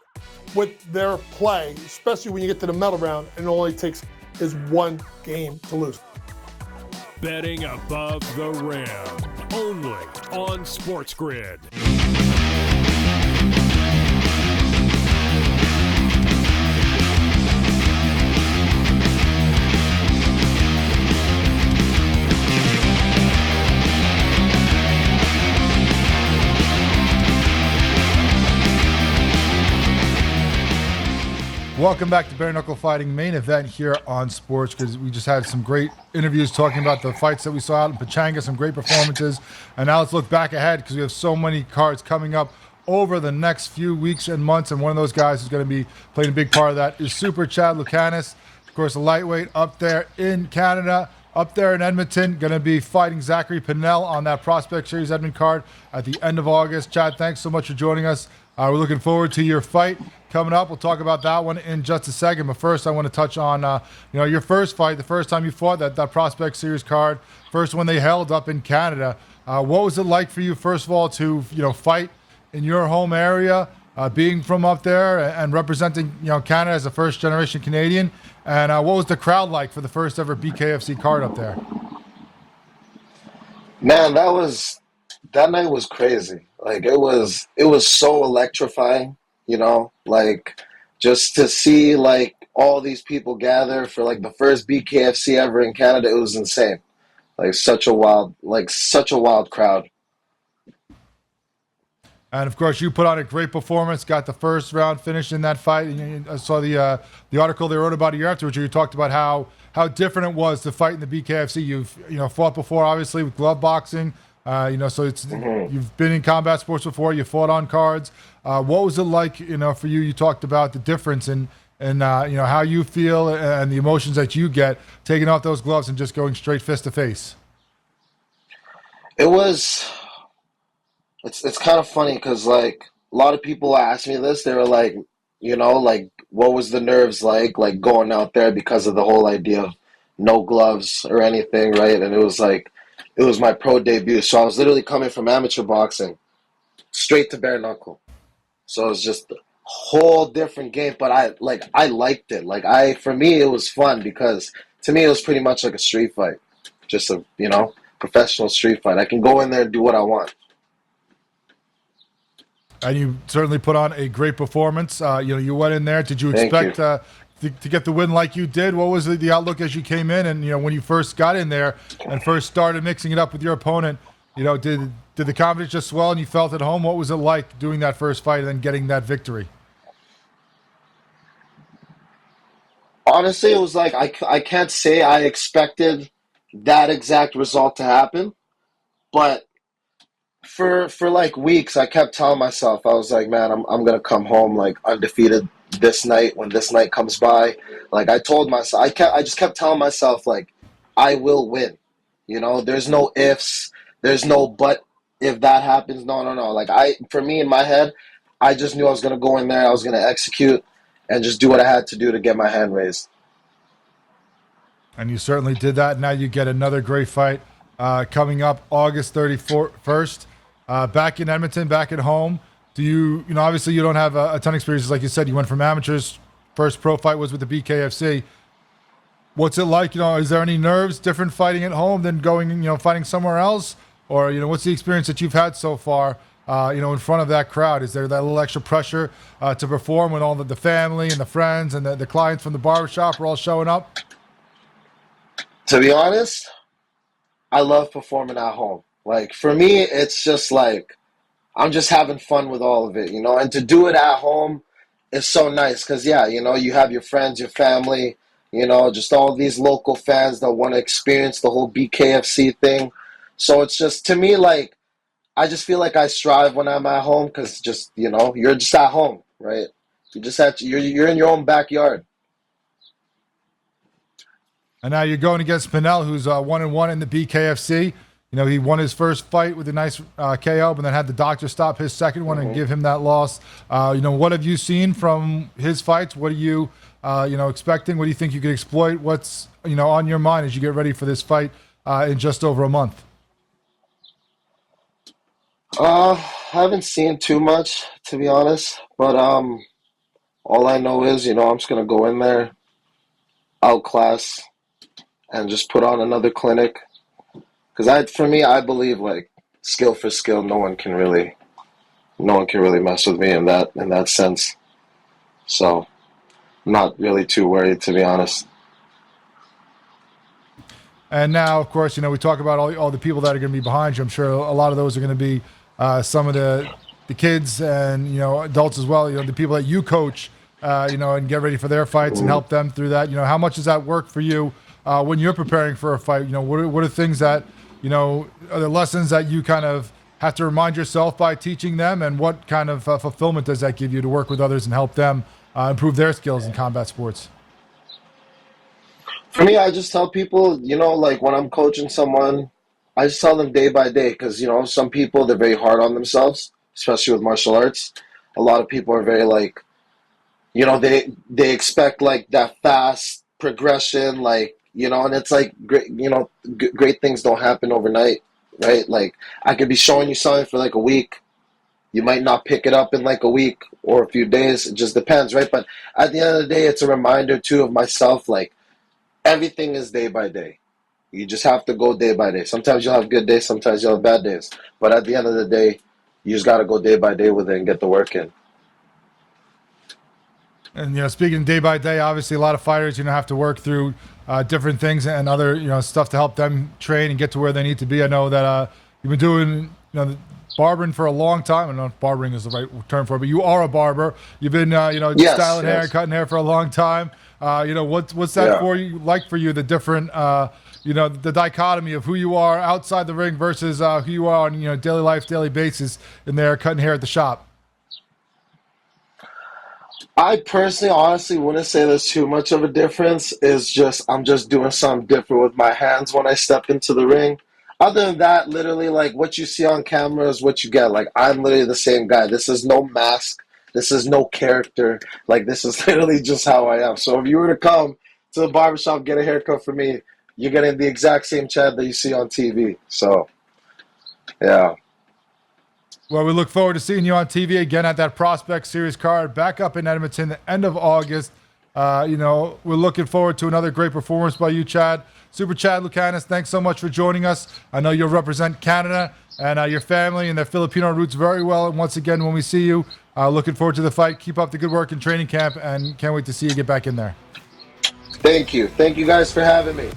[SPEAKER 12] with their play, especially when you get to the medal round and it only takes is one game to lose.
[SPEAKER 4] Betting above the rim, only on SportsGrid.
[SPEAKER 6] Welcome back to Bare Knuckle Fighting main event here on Sports, because we just had some great interviews talking about the fights that we saw out in Pachanga, some great performances. And now let's look back ahead, because we have so many cards coming up over the next few weeks and months. And one of those guys who's going to be playing a big part of that is Super Chad Lucanis. Of course, a lightweight up there in Canada. Up there in Edmonton, going to be fighting Zachary Pinnell on that Prospect Series Edmonton card at the end of August. Chad, thanks so much for joining us. We're looking forward to your fight coming up. We'll talk about that one in just a second. But first, I want to touch on your first fight, the first time you fought that Prospect Series card, first one they held up in Canada. What was it like for you, first of all, to fight in your home area? being from up there and representing Canada as a first-generation Canadian. And what was the crowd like for the first ever BKFC card up there?
[SPEAKER 19] Man, that night was crazy. Like it was so electrifying, like just to see like all these people gather for like the first BKFC ever in Canada. It was insane. Like such a wild crowd.
[SPEAKER 6] And of course, you put on a great performance. Got the first round finish in that fight. And I saw the article they wrote about a year afterwards, where you talked about how different it was to fight in the BKFC. You've fought before, obviously, with glove boxing. So it's you've been in combat sports before. You fought on cards. What was it like, for you? You talked about the difference in how you feel and the emotions that you get taking off those gloves and just going straight fist to face.
[SPEAKER 19] It's kind of funny because like a lot of people ask me this. They were like, like what was the nerves like going out there because of the whole idea of no gloves or anything, right? And it was my pro debut, so I was literally coming from amateur boxing straight to bare knuckle. So it was just a whole different game, but I liked it. For me it was fun because to me it was pretty much like a street fight, just a professional street fight. I can go in there and do what I want.
[SPEAKER 6] And you certainly put on a great performance. You went in there. Did you expect to get the win like you did? What was the outlook as you came in? And when you first got in there and first started mixing it up with your opponent, did the confidence just swell and you felt at home? What was it like doing that first fight and then getting that victory?
[SPEAKER 19] Honestly, it was like I can't say I expected that exact result to happen, but for like weeks I kept telling myself, I was like, man, I'm gonna come home like undefeated this night when this night comes by. Like I told myself, I just kept telling myself like I will win. There's no ifs, there's no but if that happens. No. Like for me in my head, I just knew I was gonna go in there, I was gonna execute and just do what I had to do to get my hand raised.
[SPEAKER 6] And you certainly did that. Now you get another great fight coming up August 31st. Back in Edmonton, back at home. Do you obviously you don't have a ton of experiences. Like you said, you went from amateurs. First pro fight was with the BKFC. What's it like? Is there any nerves different fighting at home than going, fighting somewhere else? Or, what's the experience that you've had so far, in front of that crowd? Is there that little extra pressure to perform when all the family and the friends and the clients from the barbershop are all showing up?
[SPEAKER 19] To be honest, I love performing at home. Like, for me, it's just like, I'm just having fun with all of it, and to do it at home is so nice because, you have your friends, your family, just all these local fans that want to experience the whole BKFC thing. So it's just, to me, like, I just feel like I strive when I'm at home because just, you're just at home, right? You're in your own backyard.
[SPEAKER 6] And now you're going against Pinel, who's 1-1 in the BKFC. He won his first fight with a nice KO, but then had the doctor stop his second one and give him that loss. What have you seen from his fights? What are you, expecting? What do you think you could exploit? What's, on your mind as you get ready for this fight in just over a month?
[SPEAKER 19] Haven't seen too much, to be honest. But all I know is, I'm just going to go in there, outclass, and just put on another clinic. Because for me, I believe like skill for skill, no one can really mess with me in that sense. So, I'm not really too worried, to be honest.
[SPEAKER 6] And now, of course, we talk about all the people that are going to be behind you. I'm sure a lot of those are going to be some of the kids and adults as well. The people that you coach, and get ready for their fights and help them through that. How much does that work for you when you're preparing for a fight? What are things that are the lessons that you kind of have to remind yourself by teaching them, and what kind of fulfillment does that give you to work with others and help them improve their skills in combat sports?
[SPEAKER 19] For me, I just tell people, like when I'm coaching someone, I just tell them day by day because, some people, they're very hard on themselves, especially with martial arts. A lot of people are very like, they expect like that fast progression, like, and it's like, great, great things don't happen overnight, right? Like I could be showing you something for like a week, You might not pick it up in like a week or a few days. It just depends, right? But at the end of the day, it's a reminder too of myself, like everything is day by day. You just have to go day by day. Sometimes you'll have good days, sometimes you'll have bad days. But at the end of the day, you just got to go day by day with it and get the work in.
[SPEAKER 6] And, speaking day by day, obviously a lot of fighters, have to work through different things and other, stuff to help them train and get to where they need to be. I know that you've been doing, barbering for a long time. I don't know if barbering is the right term for it, but you are a barber. You've been, styling hair and cutting hair for a long time. What's that for you, the different, the dichotomy of who you are outside the ring versus who you are on, daily life, daily basis in there cutting hair at the shop?
[SPEAKER 19] I personally, honestly, wouldn't say there's too much of a difference. I'm just doing something different with my hands when I step into the ring. Other than that, literally, like what you see on camera is what you get. Like I'm literally the same guy. This is no mask. This is no character. Like this is literally just how I am. So if you were to come to the barbershop, get a haircut from me, you're getting the exact same Chad that you see on TV. So, yeah.
[SPEAKER 6] Well, we look forward to seeing you on TV again at that Prospect Series card back up in Edmonton the end of August. We're looking forward to another great performance by you, Chad. Super Chad Lucanis, thanks so much for joining us. I know you'll represent Canada and your family and their Filipino roots very well. And once again, when we see you, looking forward to the fight. Keep up the good work in training camp and can't wait to see you get back in there.
[SPEAKER 19] Thank you. Thank you guys for having me.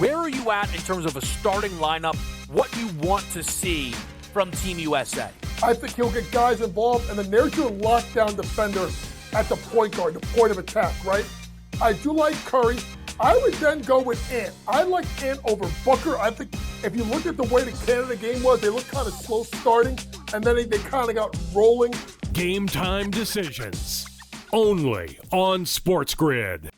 [SPEAKER 1] Where are you at in terms of a starting lineup, what you want to see from Team USA?
[SPEAKER 12] I think he'll get guys involved, and then there's your lockdown defender at the point guard, the point of attack, right? I do like Curry. I would then go with Ant. I like Ant over Booker. I think if you look at the way the Canada game was, they looked kind of slow starting, and then they kind of got rolling.
[SPEAKER 4] Game time decisions, only on SportsGrid.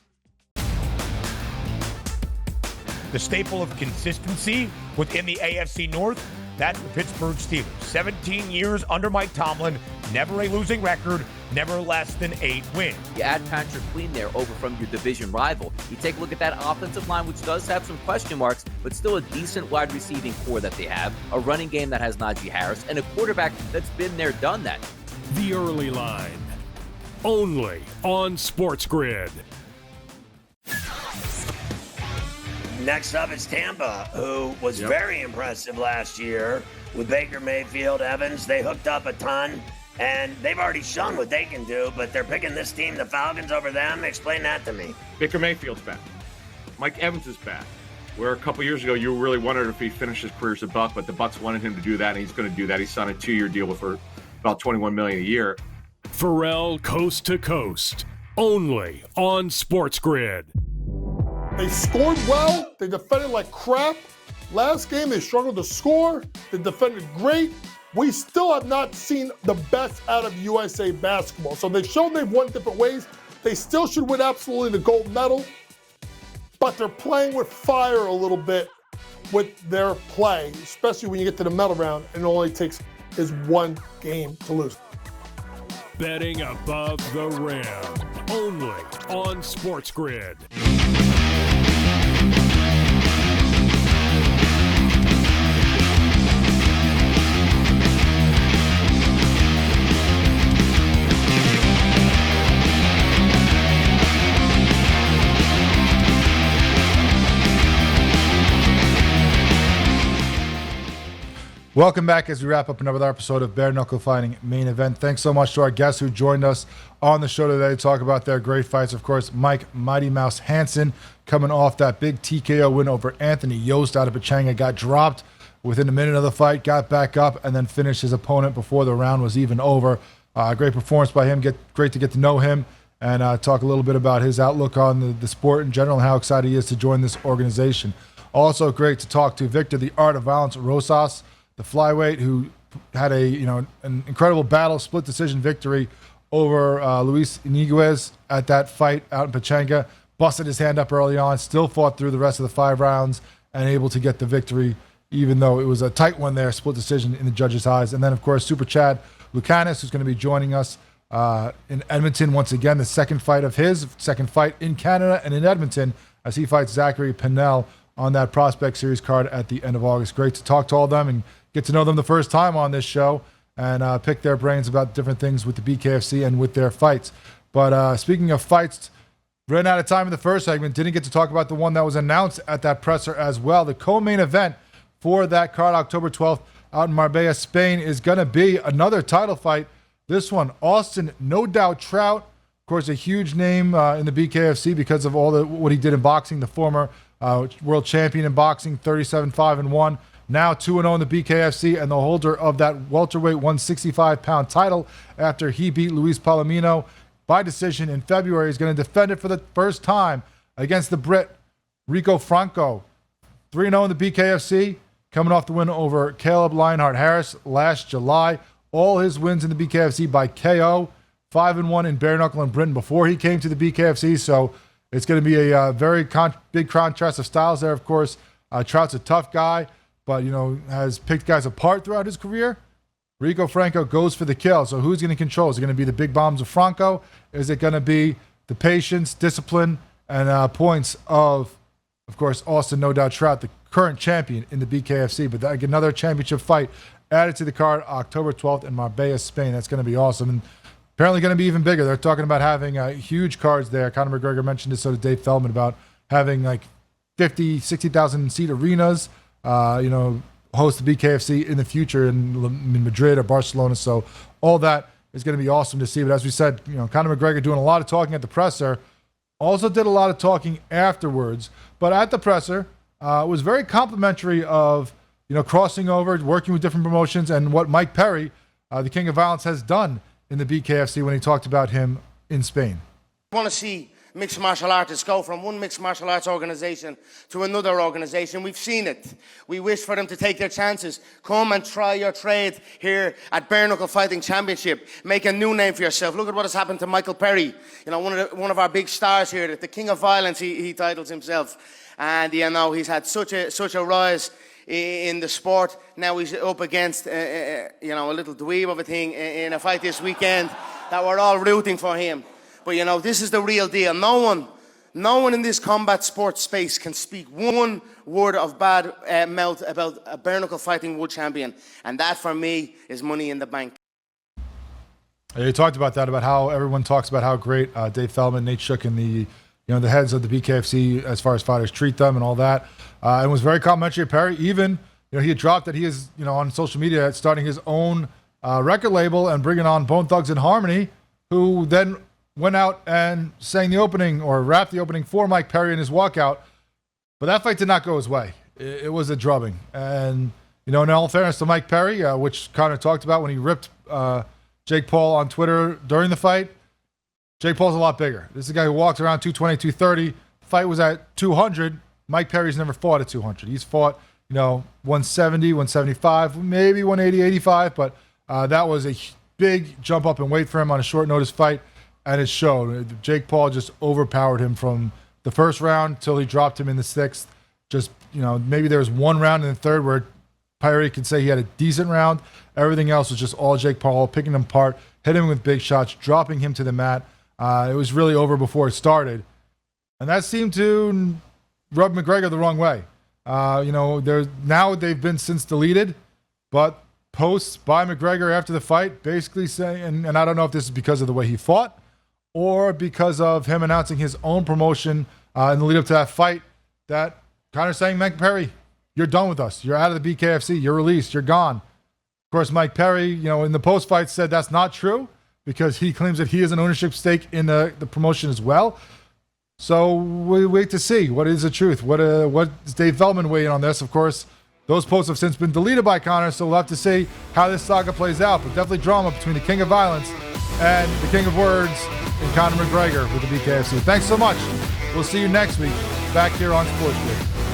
[SPEAKER 9] The staple of consistency within the AFC North, that's the Pittsburgh Steelers. 17 years under Mike Tomlin, never a losing record, never less than 8 wins.
[SPEAKER 10] You add Patrick Queen there over from your division rival. You take a look at that offensive line, which does have some question marks, but still a decent wide receiving core that they have, a running game that has Najee Harris, and a quarterback that's been there, done that.
[SPEAKER 4] The early line, only on SportsGrid.
[SPEAKER 2] Next up is Tampa, who was very impressive last year with Baker Mayfield, Evans. They hooked up a ton, and they've already shown what they can do, but they're picking this team, the Falcons, over them. Explain that to me.
[SPEAKER 18] Baker Mayfield's back. Mike Evans is back. Where a couple years ago, you really wondered if he'd finish his career as a Buck, but the Bucks wanted him to do that, and he's going to do that. He signed a 2-year deal for about $21 million a year.
[SPEAKER 4] Pharrell Coast to Coast, only on SportsGrid.
[SPEAKER 12] They scored well. They defended like crap. Last game, they struggled to score. They defended great. We still have not seen the best out of USA basketball. So they've shown they've won different ways. They still should win absolutely the gold medal. But they're playing with fire a little bit with their play, especially when you get to the medal round and it only takes is one game to lose.
[SPEAKER 4] Betting above the rim, only on SportsGrid.
[SPEAKER 6] Welcome back as we wrap up another episode of Bare Knuckle Fighting Main Event. Thanks so much to our guests who joined us on the show today to talk about their great fights. Of course, Mike Mighty Mouse Hansen coming off that big TKO win over Anthony Yost out of Pechanga. Got dropped within a minute of the fight, got back up, and then finished his opponent before the round was even over. Great performance by him. Great to get to know him and talk a little bit about his outlook on the sport in general and how excited he is to join this organization. Also great to talk to Victor the Art of Violence Rosas, the flyweight who had an incredible battle, split decision victory over Luis Iniguez at that fight out in Pechanga. busted his hand up early on, still fought through the rest of the 5 rounds and able to get the victory, even though it was a tight one there, split decision in the judges' eyes. And then, of course, Super Chad Lucanis, who's going to be joining us in Edmonton once again, the second fight of his, second fight in Canada and in Edmonton as he fights Zachary Pennell on that Prospect Series card at the end of August. Great to talk to all of them and get to know them the first time on this show and pick their brains about different things with the BKFC and with their fights. But speaking of fights, ran out of time in the first segment, didn't get to talk about the one that was announced at that presser as well. The co-main event for that card, October 12th, out in Marbella, Spain, is going to be another title fight. This one, Austin No Doubt Trout, of course, a huge name in the BKFC because of what he did in boxing, the former world champion in boxing, 37-5-1, now 2-0 in the BKFC, and the holder of that welterweight 165-pound title after he beat Luis Palomino by decision in February. He's going to defend it for the first time against the Brit, Rico Franco. 3-0 in the BKFC, coming off the win over Caleb Lionheart-Harris last July. All his wins in the BKFC by KO, 5-1 in bare knuckle in Britain before he came to the BKFC. So it's going to be a very big contrast of styles there, of course. Trout's a tough guy, but, has picked guys apart throughout his career. Rico Franco goes for the kill. So who's going to control? Is it going to be the big bombs of Franco? Is it going to be the patience, discipline, and points of course, Austin No Doubt Trout, the current champion in the BKFC? But another championship fight added to the card October 12th in Marbella, Spain. That's going to be awesome. And apparently going to be even bigger. They're talking about having huge cards there. Conor McGregor mentioned this, so did Dave Feldman, about having like 50, 60,000 seat arenas, host the BKFC in the future in Madrid or Barcelona. So all that is going to be awesome to see. But as we said, Conor McGregor doing a lot of talking at the presser, also did a lot of talking afterwards. But at the presser, was very complimentary of, crossing over, working with different promotions, and what Mike Perry, the King of Violence, has done in the BKFC when he talked about him in Spain.
[SPEAKER 7] I want to see mixed martial artists go from one mixed martial arts organization to another organization. We've seen it. We wish for them to take their chances. Come and try your trade here at Bare Knuckle Fighting Championship. Make a new name for yourself. Look at what has happened to Michael Perry. One of our big stars here, the King of Violence, he titles himself. And, he's had such a rise in the sport. Now he's up against, a little dweeb of a thing in a fight this weekend that we're all rooting for him. But, this is the real deal. No one in this combat sports space can speak one word of bad mouth about a bare knuckle fighting world champion. And that, for me, is money in the bank.
[SPEAKER 6] You talked about that, about how everyone talks about how great Dave Feldman, Nate Shook, and the heads of the BKFC as far as fighters treat them and all that. And was very complimentary of Perry. Even, he had dropped that he is, on social media starting his own record label and bringing on Bone Thugs and Harmony, who then went out and sang the opening or rapped the opening for Mike Perry in his walkout. But that fight did not go his way. It was a drubbing. And, in all fairness to Mike Perry, which Conor talked about when he ripped Jake Paul on Twitter during the fight, Jake Paul's a lot bigger. This is a guy who walks around 220, 230. The fight was at 200. Mike Perry's never fought at 200. He's fought, 170, 175, maybe 180, 85. But that was a big jump up in weight for him on a short notice fight. And it showed. Jake Paul just overpowered him from the first round till he dropped him in the sixth. Just, maybe there was one round in the third where Perry could say he had a decent round. Everything else was just all Jake Paul, picking him apart, hitting him with big shots, dropping him to the mat. It was really over before it started. And that seemed to rub McGregor the wrong way. Now they've been since deleted, but posts by McGregor after the fight basically saying, and I don't know if this is because of the way he fought or because of him announcing his own promotion in the lead up to that fight, that Conor's saying, Mike Perry, you're done with us. You're out of the BKFC. You're released. You're gone. Of course, Mike Perry, in the post-fight said that's not true because he claims that he has an ownership stake in the promotion as well. So we wait to see what is the truth. What is Dave Feldman weighing on this? Of course, those posts have since been deleted by Conor, so we'll have to see how this saga plays out. But definitely drama between the King of Violence and the King of Words and Conor McGregor with the BKFC. Thanks so much. We'll see you next week back here on SportsGrid.